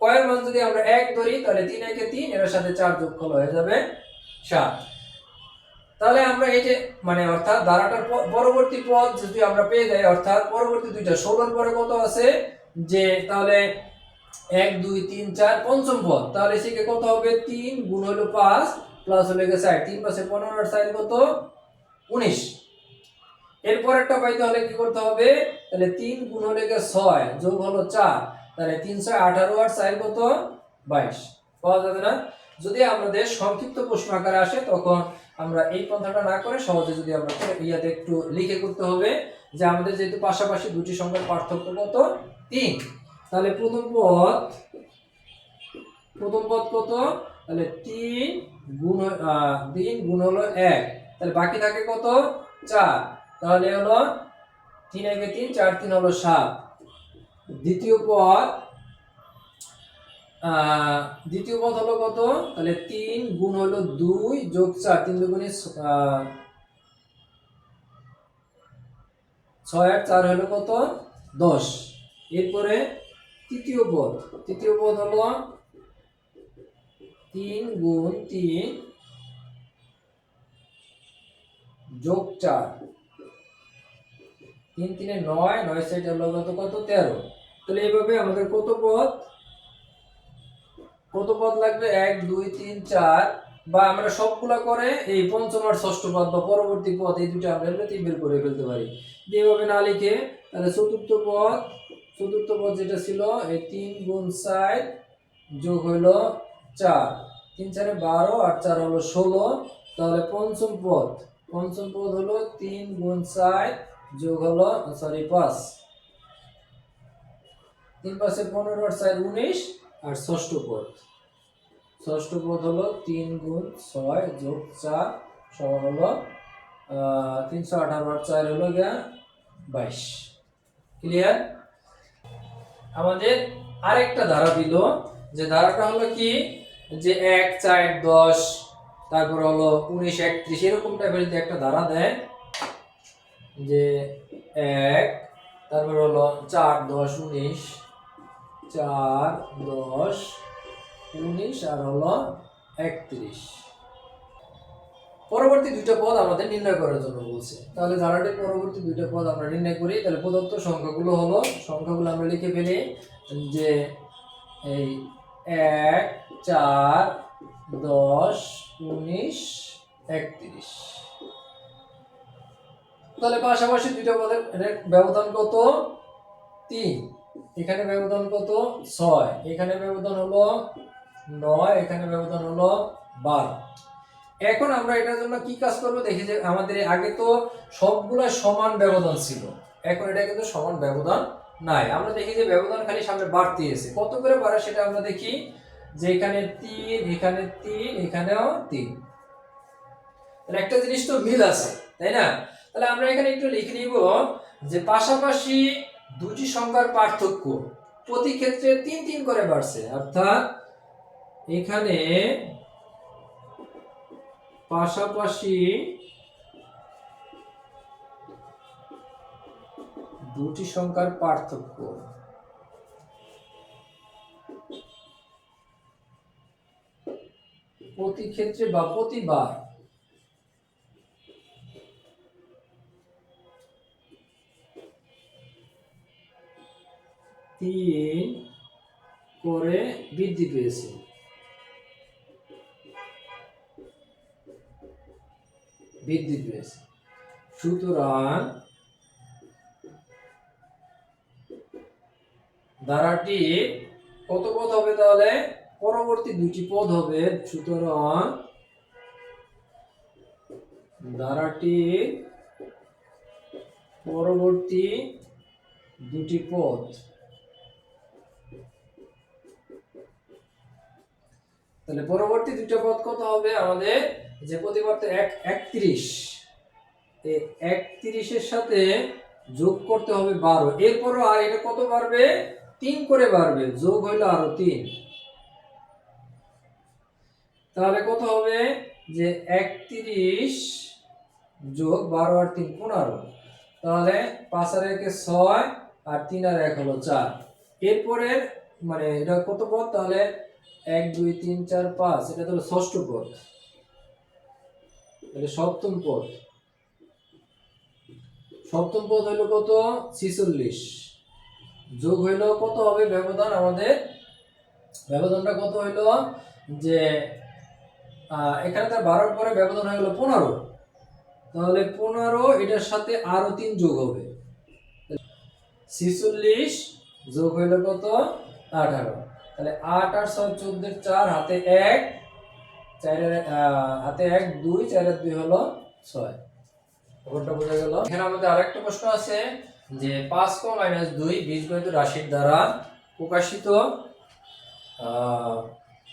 কয়ের মান যদি আমরা 1 ধরি তাহলে 3 একে 3, এর সাথে 4 যোগফল হয়ে যাবে 7। তাহলে আমরা এই যে মানে অর্থাৎ ধারাটার পরবর্তী পদ যদি আমরা পেয়ে যাই, অর্থাৎ পরবর্তী দুইটা 16 পরে কত আছে, যে তাহলে 1, 2, 3, 4 পঞ্চম পদ, তাহলে সেকে কত হবে, 3 গুণ হলো 5 প্লাস হলো 4, 3 5 15 আর 4 কত 19। এরপর একটা পাইতে হলে কি করতে হবে, তাহলে 3 গুণ হলো 6 যোগ হলো 4, তাহলে 3 6 18 আর 4 কত 22। পাওয়া যাবে না? যদি আমাদের সংক্ষিপ্ত প্রশ্ন আকারে আসে তখন আমরা এই পন্থাটা না করে সহজে যদি আমরা ইয়াতে একটু লিখে করতে হবে, যে আমাদের যেহেতু পাশাপাশি দুটি সংখ্যার পার্থক্য কত 3, তাহলে প্রথম পদ কত, তাহলে 3 গুণ হলো 1, তাহলে বাকি থাকে কত 4, তাহলে হলো 3 একে 3, 4 3 হলো 7। দ্বিতীয় পদ হলো কত, তাহলে 3 গুণ হলো 2 যোগ 4, 3 দুগুণে 6 আর 4 হলো কত 10। এরপরে তৃতীয় পদ হলো 3 গুণ 3 যোগ 4, 3 3 9, 9 7 হলো কত 13। তাহলে এইভাবে আমাদের কত পদ লাগবে, 1 2 3 4, বা আমরা সবগুলা করে এই পঞ্চম আর ষষ্ঠ পদ বা পরবর্তী পদ এই দুটো আমরা বের করে ফেলতে পারি। এইভাবে না লিখে তাহলে চতুর্থ পদ যেটা ছিল, এই 3 গুণ 4 যোগ হলো 4, 3 4 12 আর 4 হলো 16। তাহলে পঞ্চম পদ হলো 3 গুণ 4 যোগ হলো 5, 3 5 15 আর 4 19। আর ষষ্ঠ পদ হলো 3 গুণ 6 যোগ 4 সমান হলো 318 আর 4 হলো 22। ক্লিয়ার? আমাদের আরেকটা ধারা দিল, যে ধারাটা হলো কি, যে 1 4 10, তারপর হলো 19 31, এরকম টাইপের যদি একটা ধারা দেয়, যে 1 তারপর হলো 4 10 19, 4 10 19 আর হলো 31। পরবর্তী দুইটা পদ আমাদের নির্ণয় করার জন্য বলছে। তাহলে ধারাটির পরবর্তী দুইটা পদ আমরা নির্ণয় করি। তাহলে প্রদত্ত সংখ্যাগুলো আমরা লিখে ফেলি, যে এই 1 4 10 19 31। তাহলে পাশাপাশি দুইটা পদের ব্যবধান কত 3, এখানে ব্যবধান কত 6, এখানে ব্যবধান হলো 9, এখানে ব্যবধান হলো 12। এখন আমরা এটার জন্য কি কাজ করব দেখি, যে আমাদের আগে তো সবগুলা সমান ব্যবধান ছিল, এখন এটা কিন্তু সমান ব্যবধান নাই। আমরা দেখি যে ব্যবধান খালি সামনে বাড়তেছে, কত করে বাড়ে সেটা আমরা দেখি যে এখানে 3, এখানে 3, এখানেও 3। তাহলে একটা জিনিস তো মিল আছে, তাই না? তাহলে আমরা এখানে একটু লিখে নিব যে পাশাপাশি দুটি সংখ্যার পার্থক্য প্রতি ক্ষেত্রে 3 3 করে বাড়ছে, অর্থাৎ এখানে পাশাপাশি দুটি সংখ্যার পার্থক্য প্রতি ক্ষেত্রে বা প্রতিবার 3 করে বৃদ্ধি পেয়েছে। সুতরাং ধারাটি কত পদ হবে? তাহলে পরবর্তী দুটি পদ হবে। সুতরাং ধারাটি পরবর্তী দুটি পদ তাহলে পরবর্তী দুটো পদ কত হবে আমাদের? যে প্রতিবার তো 31, এই 31 এর সাথে যোগ করতে হবে 12, এরপরও আর এটা কত বাড়বে? 3 করে বাড়বে, যোগ হইলো আরো 3। তাহলে কত হবে? যে 31 যোগ 12 আর 3 15, তাহলে 5 আর 1 6 আর 3 আর 1 হলো 4। এরপরে মানে এটা কত পদ? তাহলে 1 2 3 4 5, এটা হলো ষষ্ঠ পদ, এটা সপ্তম পদ। সপ্তম পদ হইলো কত? 46, যোগ হইলো কত হবে ব্যবধান আমাদের? ব্যবধানটা কত হইলো? যে এখানে তার 12 পরে ব্যবধান হয়ে গেল 15, তাহলে 15 এটার সাথে আরো 3 যোগ হবে, 46 যোগ হইল কত? 18। তাহলে 8 আর 6 14, 4 হাতে 1, 4 হাতে 1 2, 4 আর 2 হলো 6। ব্যাপারটা বোঝা গেল? এখানে আমাদের আরেকটা প্রশ্ন আছে যে 5 - 2 বীজগণিত রাশির দ্বারা প্রকাশিত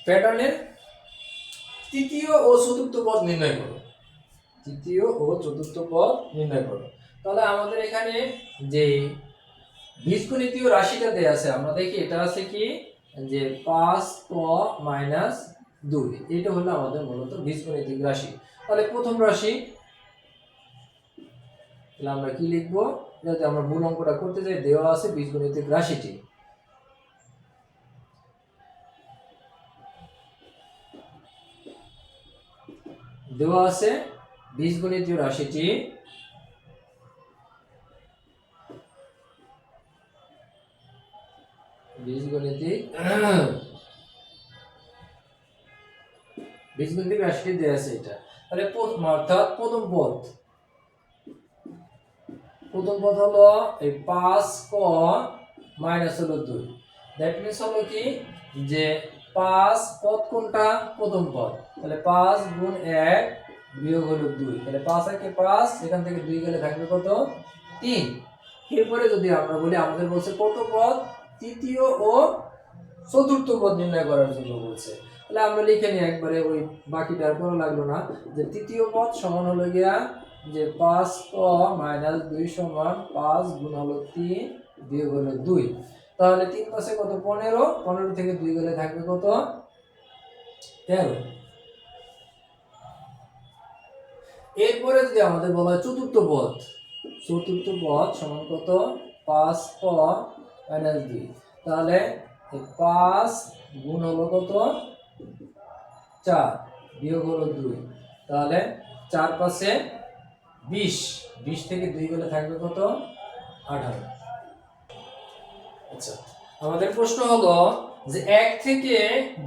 প্যাটার্নের তৃতীয় ও চতুর্থ পদ নির্ণয় করো। তৃতীয় ও চতুর্থ পদ নির্ণয় করো। তাহলে আমাদের এখানে যে বীজগণিতীয় রাশিটা দেয়া আছে, আমরা দেখি এটা আছে কি যে 5 ক - 2, এটা হলো আমাদের মূলত বীজগণিতিক রাশি। তাহলে প্রথম রাশি, তাহলে আমরা কি লিখবো? যাতে আমরা মূল অঙ্কটা করতে যাই, দেওয়া আছে বীজগণিতিক রাশিটি। দেওয়া আছে বীজগণিতীয় রাশিটি বীজগণিতিক রাশিটি দেওয়া আছে এটা। তাহলে অর্থাৎ প্রথম পদ হলো এই 5 ক মাইনাস হলো 2। দ্যাট মিন্স হলো কি যে 5 পদ কোনটা? প্রথম পদ। তাহলে 5 গুণ 1 বিয়োগ হলো 2, তাহলে 5 একে 5, এখান থেকে 2 গেলে থাকবে কত? 3। এরপরে যদি আমরা বলি, আমাদের বলছে কত পদ? তৃতীয় ও চতুর্থ পদ নির্ণয় করার জন্য বলছে। তাহলে আমরা লিখে নিই একবারে, ওই বাকিটা আর করা লাগলো না। যে তৃতীয় পদ সমান হলো গিয়া যে 5 ক - 2 সমান 5 গুণ হলো 3 বিয়োগ হলো 2। তাহলে 3 পাশে কত? 15, 15 থেকে 2 গেলে থাকবে কত? 13। এরপরে যদি আমাদের বলা হয় চতুর্থ পদ সমান কত? 5 ক - 2, তাহলে 5 গুণ হলো কত? 4 বিয়োগ হলো 2, তাহলে 4 পাশে 20, 20 থেকে 2 গেলে থাকবে কত? 18। আচ্ছা, আমাদের প্রশ্ন হলো যে 1 থেকে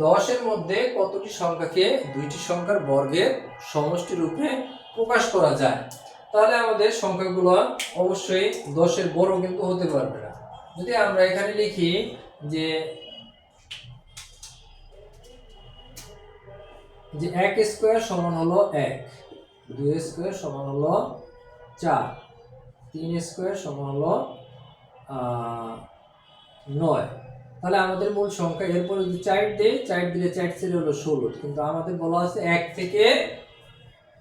10 এর মধ্যে কতটি সংখ্যাকে দুইটি সংখ্যার বর্গের সমষ্টি রূপে প্রকাশ করা যায়? তাহলে আমাদের সংখ্যাগুলো অবশ্যই 10 এর বড় কিন্তু হতে পারবে না। যদি আমরা এখানে লিখি যে 1 স্কয়ার সমান হলো 1, 2 স্কয়ার সমান হলো 4, 3 স্কয়ার সমান হলো 9। তাহলে আমাদের মূল সংখ্যা, এরপর যদি 4 দেই, 4 দিলে 4 ছিল হলো 16, কিন্তু আমাদের বলা আছে 1 থেকে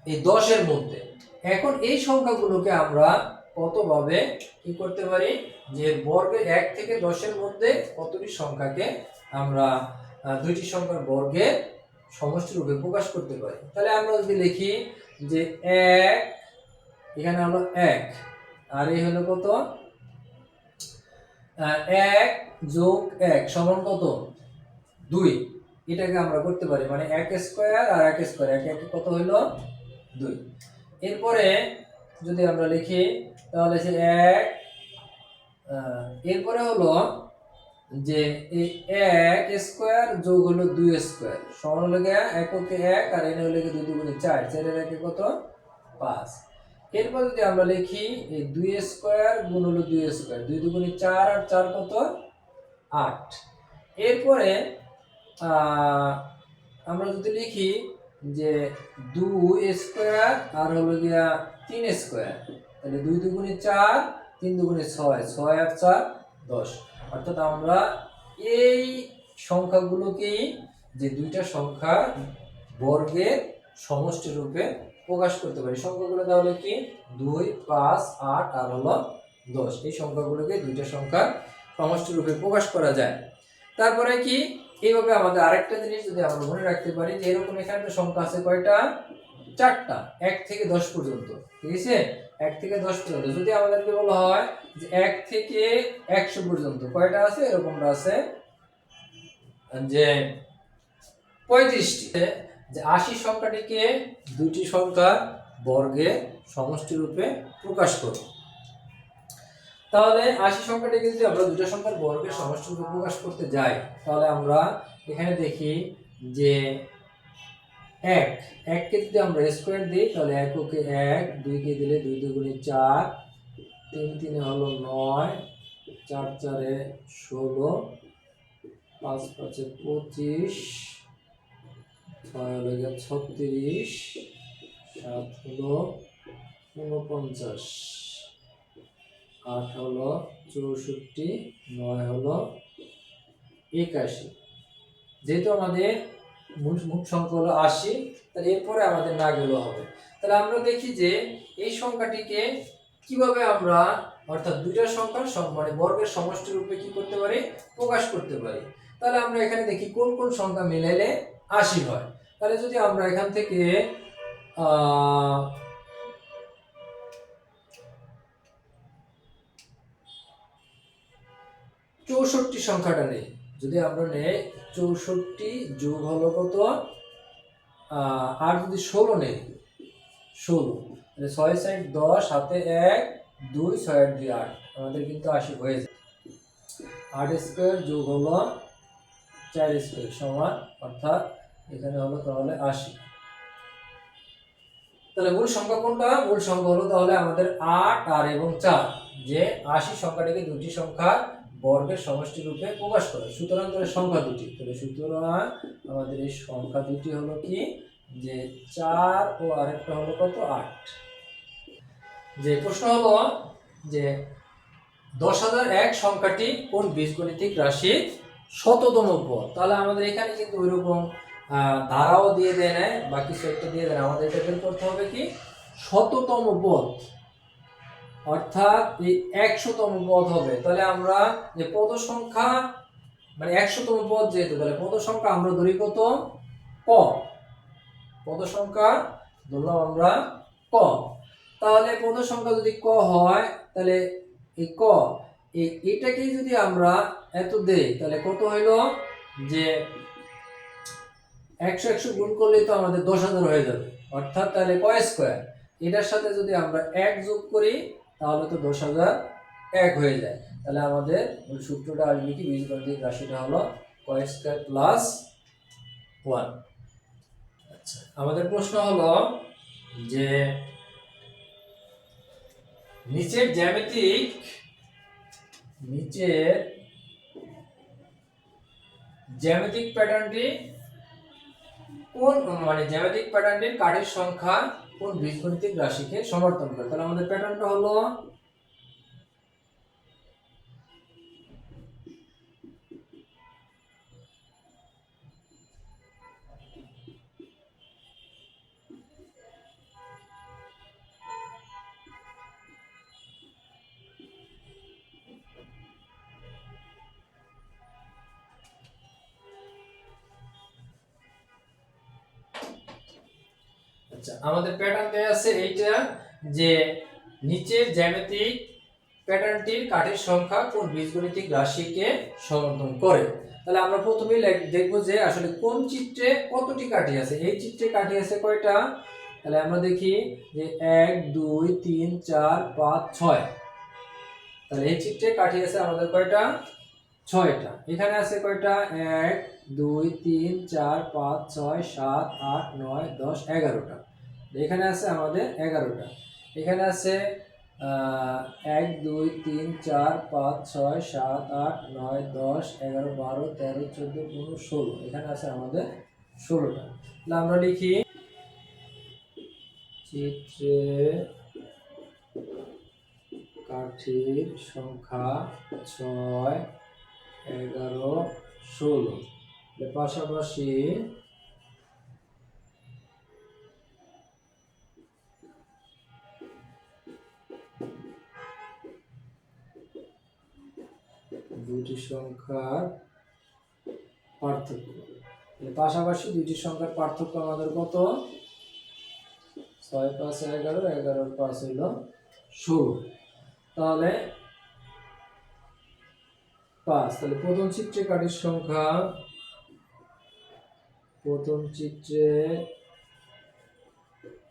এই 10 এর মধ্যে। এখন এই সংখ্যাগুলোকে আমরা কতভাবে কি করতে পারি, যে বর্গের 1 থেকে 10 এর মধ্যে কতটি সংখ্যাকে আমরা দুইটি সংখ্যার বর্গের সমষ্টি রূপে প্রকাশ করতে পারি। তাহলে আমরা যদি লিখি যে 1, এখানে হলো 1, আর এই হলো কত, 1 যোগ 1 সমান কত, 2। এটাকে আমরা করতে পারি, মানে 1 স্কয়ার আর 1 স্কয়ার, 1 1 কত হলো 2। এরপরে যদি আমরা লিখি তাহলে সে 1, এরপরে হলো যে এই 1 স্কয়ার যোগ হলো 2 স্কয়ার সমান হলো গিয়া এককে 1 আর এনে হলো 2 2 4, 4 এর একে কত 5। এরপর যদি আমরা লিখি এই 2 স্কয়ার গুণ হলো 2 স্কয়ার, 2 2 4 আর 4 কত 8। এরপরে আমরা যদি লিখি যে 2 স্কয়ার আর হলো গিয়া 3 স্কয়ার, তাহলে 2 2 4, 3 2 6, 6 আর 4 10। অর্থাৎ আমরা এই সংখ্যাগুলোকেই, যে দুইটা সংখ্যা বর্গের সমষ্টি রূপে প্রকাশ করতে পারি। সংখ্যাগুলো তাহলে কি 2 5 8 আর হলো 10, এই সংখ্যাগুলোকে দুইটা সংখ্যার সমষ্টি রূপে প্রকাশ করা যায়। তারপরে কি এইভাবে আমাদের আরেকটা জিনিস যদি আমরা মনে রাখতে পারি, যে এরকম এখানে তো সংখ্যা আছে কয়টা, 4টা, 1 থেকে 10 পর্যন্ত, ঠিক আছে, 1 থেকে 10 পর্যন্ত। যদি আমাদেরকে বলা হয় যে 1 থেকে 100 পর্যন্ত কয়টা আছে, এরকমটা আছে যে 35টি। যে 80 সংখ্যাটিকে দুইটি সংখ্যার বর্গের সমষ্টি রূপে প্রকাশ করব। তাহলে 80 সংখ্যাটিকে যদি আমরা দুটো সংখ্যার বর্গের সমষ্টি রূপে প্রকাশ করতে যাই, তাহলে আমরা এখানে দেখি যে 1 কে যদি আমরা স্কয়ার দিই, তাহলে 1 কে 1, 2 কে দিলে 2 2 4, 3 3 হলো 9, 4 4 16, 5 5 25, 6 হলো 36, 7 হলো 49, 8 হলো 64, 9 হলো 81। যেহেতু আমাদের মূল সংখ্যা হলো 80, তাহলে এরপরে আমাদের না গেলেও হবে। তাহলে আমরা দেখি যে এই সংখ্যাটিকে কিভাবে আমরা, অর্থাৎ দুইটা সংখ্যার মানে বর্গের সমষ্টি রূপে কি করতে পারি, প্রকাশ করতে পারি। তাহলে আমরা এখানে দেখি কোন কোন সংখ্যা মিলাইলে 80 হয়। তাহলে যদি আমরা এখান থেকে 64 সংখ্যাটা নেই, যদি আমরা নেই 64 যোগ হলো কত, আর যদি 16 নেই, 16, তাহলে 6 7 10, হাতে 1 2, 6 8 2 8, আমাদের কিন্তু 80 হয়ে যায়। 8 স্কয়ার যোগ হলো 4 স্কয়ার সমান, অর্থাৎ এখানে হলো তাহলে 80। তাহলে মূল সংখ্যা কোনটা, মূল সংখ্যা হলো তাহলে আমাদের 8 আর এবং 4, যে 80 সংখ্যাটিকে দুটি সংখ্যার বর্গের সমষ্টি রূপে প্রকাশ করে। সুতরাং তাহলে সংখ্যা দুটি, তাহলে সুতরাং আমাদের এই সংখ্যা দুটি হলো কি, যে 4 ও আরেকটা হলো কত 8। যে প্রশ্ন হলো যে 10001 সংখ্যাটি কোন বীজগণিতিক রাশির শততম পদ। তাহলে আমাদের এখানে কিন্তু ওইরকম ধারাও দিয়ে দেয় না, বা কিছু একটা দিয়ে দেয়, আমাদের এটা বের করতে হবে কি শততম পদ, অর্থাৎ এই 100তম পদ হবে। তাহলে আমরা যে পদ সংখ্যা, মানে 100তম পদ যেহেতু, তাহলে পদ সংখ্যা আমরা ধরি কত, ক, পদ সংখ্যা ধরলাম আমরা ক। তাহলে পদ সংখ্যা যদি ক হয়, তাহলে এই ক, এটাকে যদি আমরা এত দেই, তাহলে কত হইলো, যে 100 100 গুণ করলে তো আমাদের 10,000 হয়ে যাবে, অর্থাৎ তাহলে ক স্কয়ার, এটার সাথে যদি আমরা 1 যোগ করি, তাহলে তো 10,001 হয়ে যায়। তাহলে আমাদের মূল সূত্রটা আসবে কি, বীজগণিতিক রাশিটা হলো ক স্কয়ার প্লাস 1। আচ্ছা, আমাদের প্রশ্ন হলো যে নিচের জ্যামিতিক প্যাটার্নটি কোন, মানে জ্যামিতিক প্যাটার্নটির কাঠের সংখ্যা কোন বীজগণিতিক রাশিকে সমর্থন করে। তাহলে আমাদের প্যাটার্নটা হলো আচ্ছা, আমাদের প্যাটার্ন দেয়া আছে এইটা যে নিচের জ্যামিতিক প্যাটার্নটির কাঠির সংখ্যা কোন বীজগণিতিক রাশিকে সমর্থন করে। তাহলে আমরা প্রথমেই দেখব যে আসলে কোন চিত্রে কতটি কাঠি আছে। এই চিত্রে কাঠি আছে কয়টা? তাহলে আমরা দেখি যে 1 2 3 4 5 6। তাহলে এই চিত্রে কাঠি আছে আমাদের কয়টা? 6টা। এখানে আছে কয়টা? 1 2 3 4 5 6 7 8 9 10 11টা। এখানে আছে আমাদের 11টা। এখানে আছে 1 2 3 4 5 6 7 8 9 10 11 12 13 14 15 16। এখানে আছে আমাদের 16টা। তাহলে আমরা লিখি চিত্রে কাঠির সংখ্যা 6 11 16। পাশাপাশি দুটি সংখ্যার পার্থক্য। পাশাপাশি দুইটি সংখ্যার পার্থক্য আমাদের কত? 6 5 11, 11 5 হইল 16। তাহলে 5। তাহলে প্রথম চিত্রে কাঠির সংখ্যা, প্রথম চিত্রে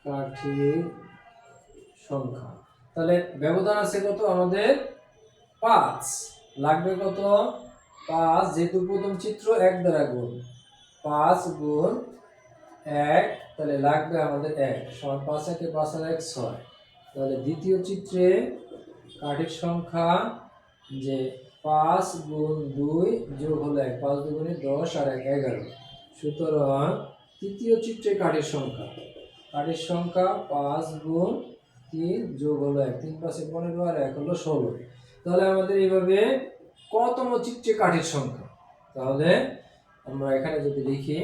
কাঠির সংখ্যা, তাহলে ব্যবধান আছে কত আমাদের? 5। লাগবে কত? 5, যেহেতু প্রথম চিত্র 1 দ্বারা গুণ, 5 গুণ 1, তাহলে লাগবে আমাদের 1 সমান 5 একে 5 আর 1 6। তাহলে দ্বিতীয় চিত্রে কাঠির সংখ্যা যে 5 গুণ 2 যোগ হলো 1, 5 দুগুণে 10 আর 1 11। সুতরাং তৃতীয় চিত্রে কাঠির সংখ্যা, কাঠির সংখ্যা 5 গুণ 3 যোগ হলো 1, 3 5 15 আর 1 হলো 16। তাহলে আমাদের এইভাবে কতম চিত্রে কাঠির সংখ্যা? তাহলে আমরা এখানে যদি লিখি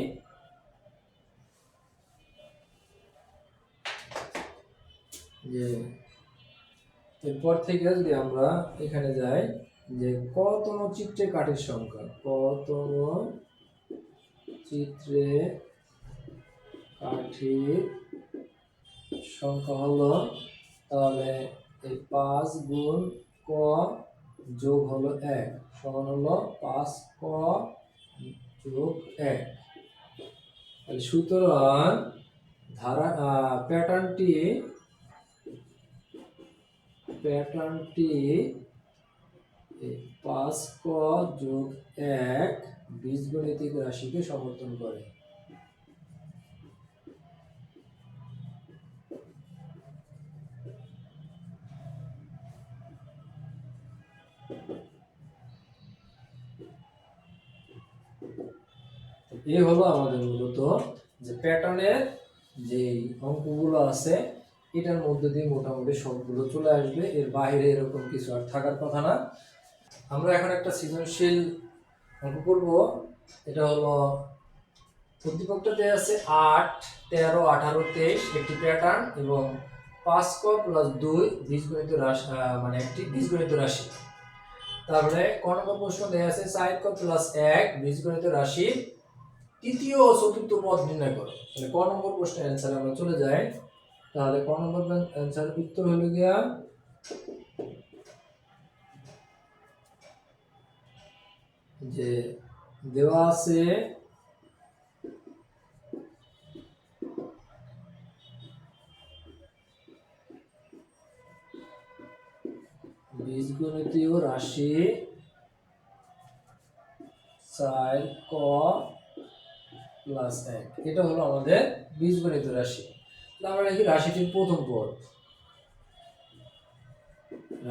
যে এরপর থেকে যদি আমরা এখানে যাই যে কতম চিত্রে কাঠির সংখ্যা, কতম চিত্রে কাঠির সংখ্যা হলো, তাহলে এই 5 গুণ ক যোগ হলো 1 সমান হলো 5 ক যোগ 1। তাহলে সুতরাং প্যাটার্নটি 5 ক যোগ 1 বীজগণিতিক রাশিকে সমর্থন করে। এই হলো আমাদের মূলত যে প্যাটার্নের যে অঙ্কগুলো আছে, এটার মধ্যে দিয়ে মোটামুটি সবগুলো চলে আসবে, এর বাইরে এরকম কিছু আর থাকার কথা না। আমরা এখন একটা সৃজনশীল অঙ্ক করব। এটা হলো উদ্দীপকটাতে আছে 8 13 18 23 একটি প্যাটার্ন এবং 5 ক প্লাস 2 বীজগণিত রাশি, মানে একটি বীজগণিত রাশি। তারপরে ক নম্বর প্রশ্ন দেয়া আছে 4 ক প্লাস 1 বীজগণিত রাশি তৃতীয় ও চতুর্থ পদ নির্ণয় করো। তাহলে ক নম্বর প্রশ্নের অ্যানসার আমরা চলে যাই। তাহলে ক নম্বর অ্যানসার উত্তর হলো গিয়া যে দেওয়া আছে বীজগণিতীয় রাশি 4 ক প্লাস 1, এটা হলো আমাদের বীজগণিত রাশি। আমরা লিখি রাশিটির প্রথম পদ,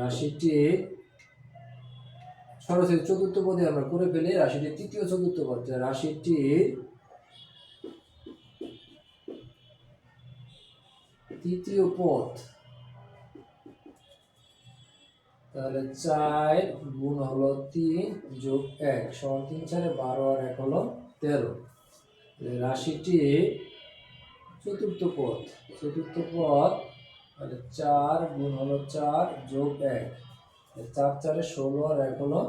রাশিটি সরাসরি চতুর্থ পদে আমরা করে ফেলি রাশিটির তৃতীয় চতুর্থ পদ, রাশিটির তৃতীয় পদ। তাহলে 4 গুণ হলো 3 যোগ 1 সমান 3 4 12 আর 1 হলো 13। রাশিটি চতুর্থ পদ, চতুর্থ পদ, তাহলে 4 গুণ হলো 4 যোগ 1, 4 4 16 আর 1 হলো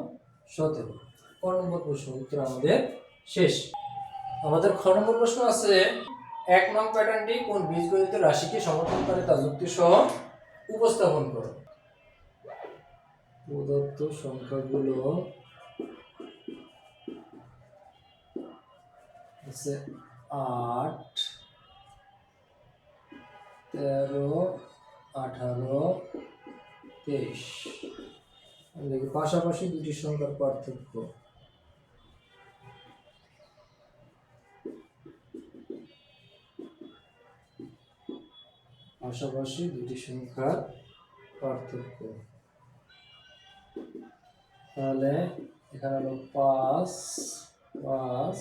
17। ক নম্বর প্রশ্ন উত্তর আমাদের শেষ। আমাদের খ নম্বর প্রশ্ন আছে এক নং প্যাটার্নটি কোন বীজগণিত রাশিকে সমর্থন করে তা যুক্তি সহ উপস্থাপন করো। প্রদত্ত সংখ্যাগুলো আছে 8, 13, 18, 23। দেখি পাশাপাশি দুটি সংখ্যার পার্থক্য। পাশাপাশি দুটি সংখ্যার পার্থক্য, তাহলে এখানে হলো 5, 5,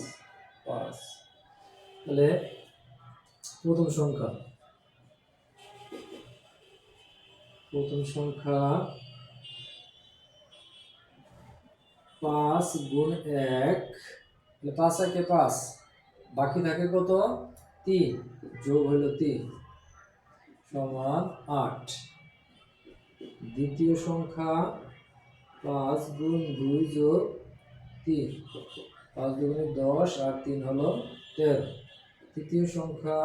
5। তাহলে প্রথম সংখ্যা 5 গুণ 1, 5 একে 5, বাকি থাকে কত? 3, যোগ হলো 3 সমান 8। দ্বিতীয় সংখ্যা 5 গুণ 2 যোগ 3, 5 দুগুণে 10 আর 3 হলো 13। তৃতীয় সংখ্যা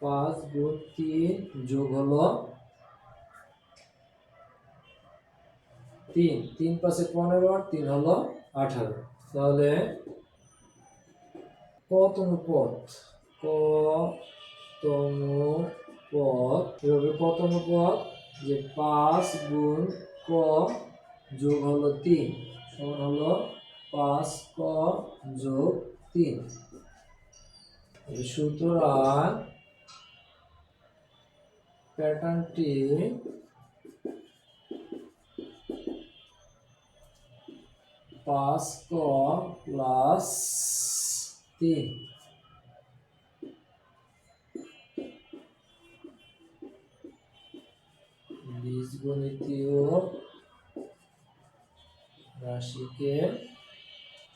5 গুণ 3 যোগ হলো 3, 3 5 15 আর 3 হলো 18। তাহলে কতম পদ, এভাবে কতম পদ যে 5 গুণ ক যোগ হলো 3 সমান হলো 5 ক যোগ 3। সুতরাং প্যাটার্নটি পাঁচ ক প্লাস 3 বীজগণিতীয় রাশিকে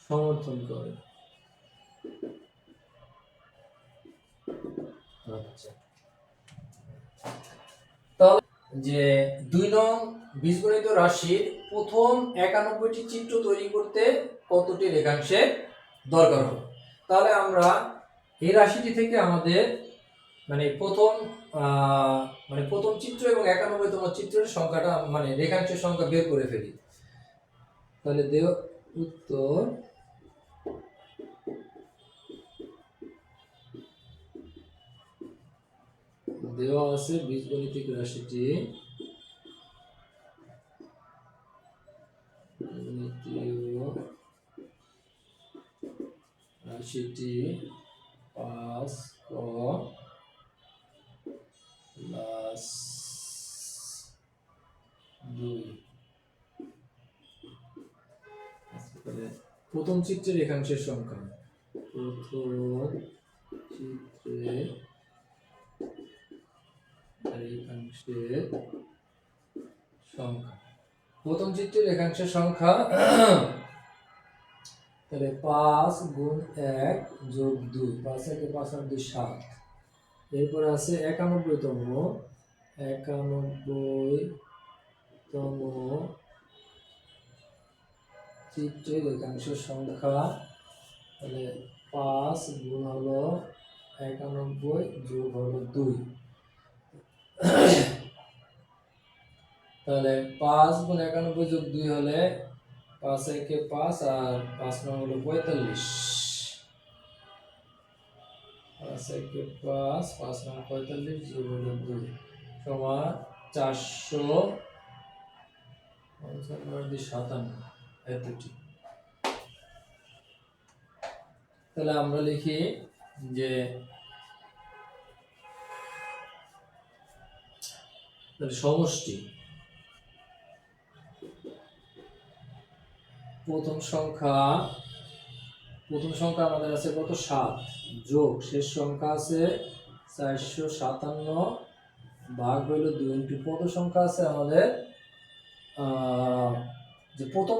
সমর্থন করে। আচ্ছা, তাহলে যে 2 নং বীজগণিত রাশির প্রথম 91টি চিত্র তৈরি করতে কতটি রেখাংশের দরকার হবে? তাহলে আমরা এই রাশিটি থেকে আমাদের প্রথম চিত্র এবং 91তম চিত্রের সংখ্যাটা রেখাংশের সংখ্যা বের করে ফেলি। তাহলে উত্তর দেওয়া আছে বীজগণিতিক রাশিটি রাশিটি 5 ক প্লাস 2। প্রথম চিত্রের রেখাংশের সংখ্যা, প্রথম চিত্রের রেখাংশের সংখ্যা তাহলে 5 গুণ 1 যোগ 2, 5 একে 5 আর 2 7। এরপরে আছে 91তম চিত্রের রেখাংশের সংখ্যা, তাহলে 5 গুণ হলো 91 যোগ হলো 2। তাহলে 5 গুণ 91 যোগ 2 হলে 5 একে 5 আর 5 নং হলো 45। 5 একে 5, 5 নং 45 যোগ হলো 2 সমান 457। এতটি। তাহলে আমরা লিখি যে সমষ্টি প্রথম সংখ্যা আমাদের আছে কত? 7 যোগ শেষ সংখ্যা আছে 457 ভাগ হইল 2 ইনটু প্রথম সংখ্যা আছে আমাদের যে প্রথম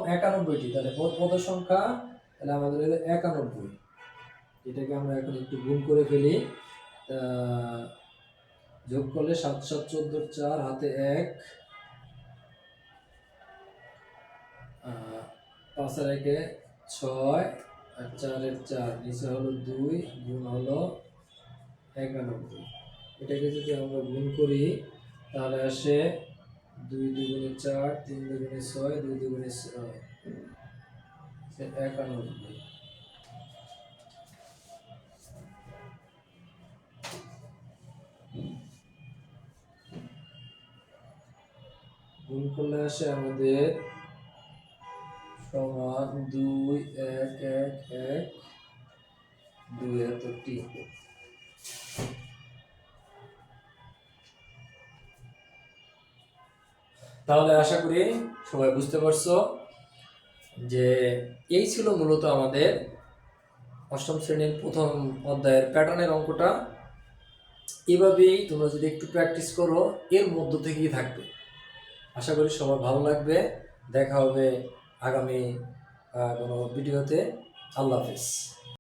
91টি, তাহলে প্রথম সংখ্যা তাহলে আমাদের হলো 91। এটাকে আমরা এখন একটু গুণ করে ফেলি। যোগ করলে 7 7 14 4 হাতে 1, 5 আর 1 6 আর 4 এর 4 নিচে হলো 2 গুণ হলো 91। এটাকে যদি আমরা গুণ করি তাহলে আসে 2 দুগুণে 4, 3 দুগুণে 6, 2 দুগুণে 6, 91। গুণ করলে আসে আমাদের সমান 2 1 1 1 2 এতটি। তাহলে আশা করি সবাই বুঝতে পারছো যে এই ছিল মূলত আমাদের অষ্টম শ্রেণীর প্রথম অধ্যায়ের প্যাটার্নের অঙ্কটা। এভাবেই তোমরা যদি একটু প্র্যাকটিস করো এর মধ্য থেকেই থাকবে। আশা করি সবার ভালো লাগবে। দেখা হবে আগামী কোনো ভিডিওতে। আল্লাহ হাফেজ।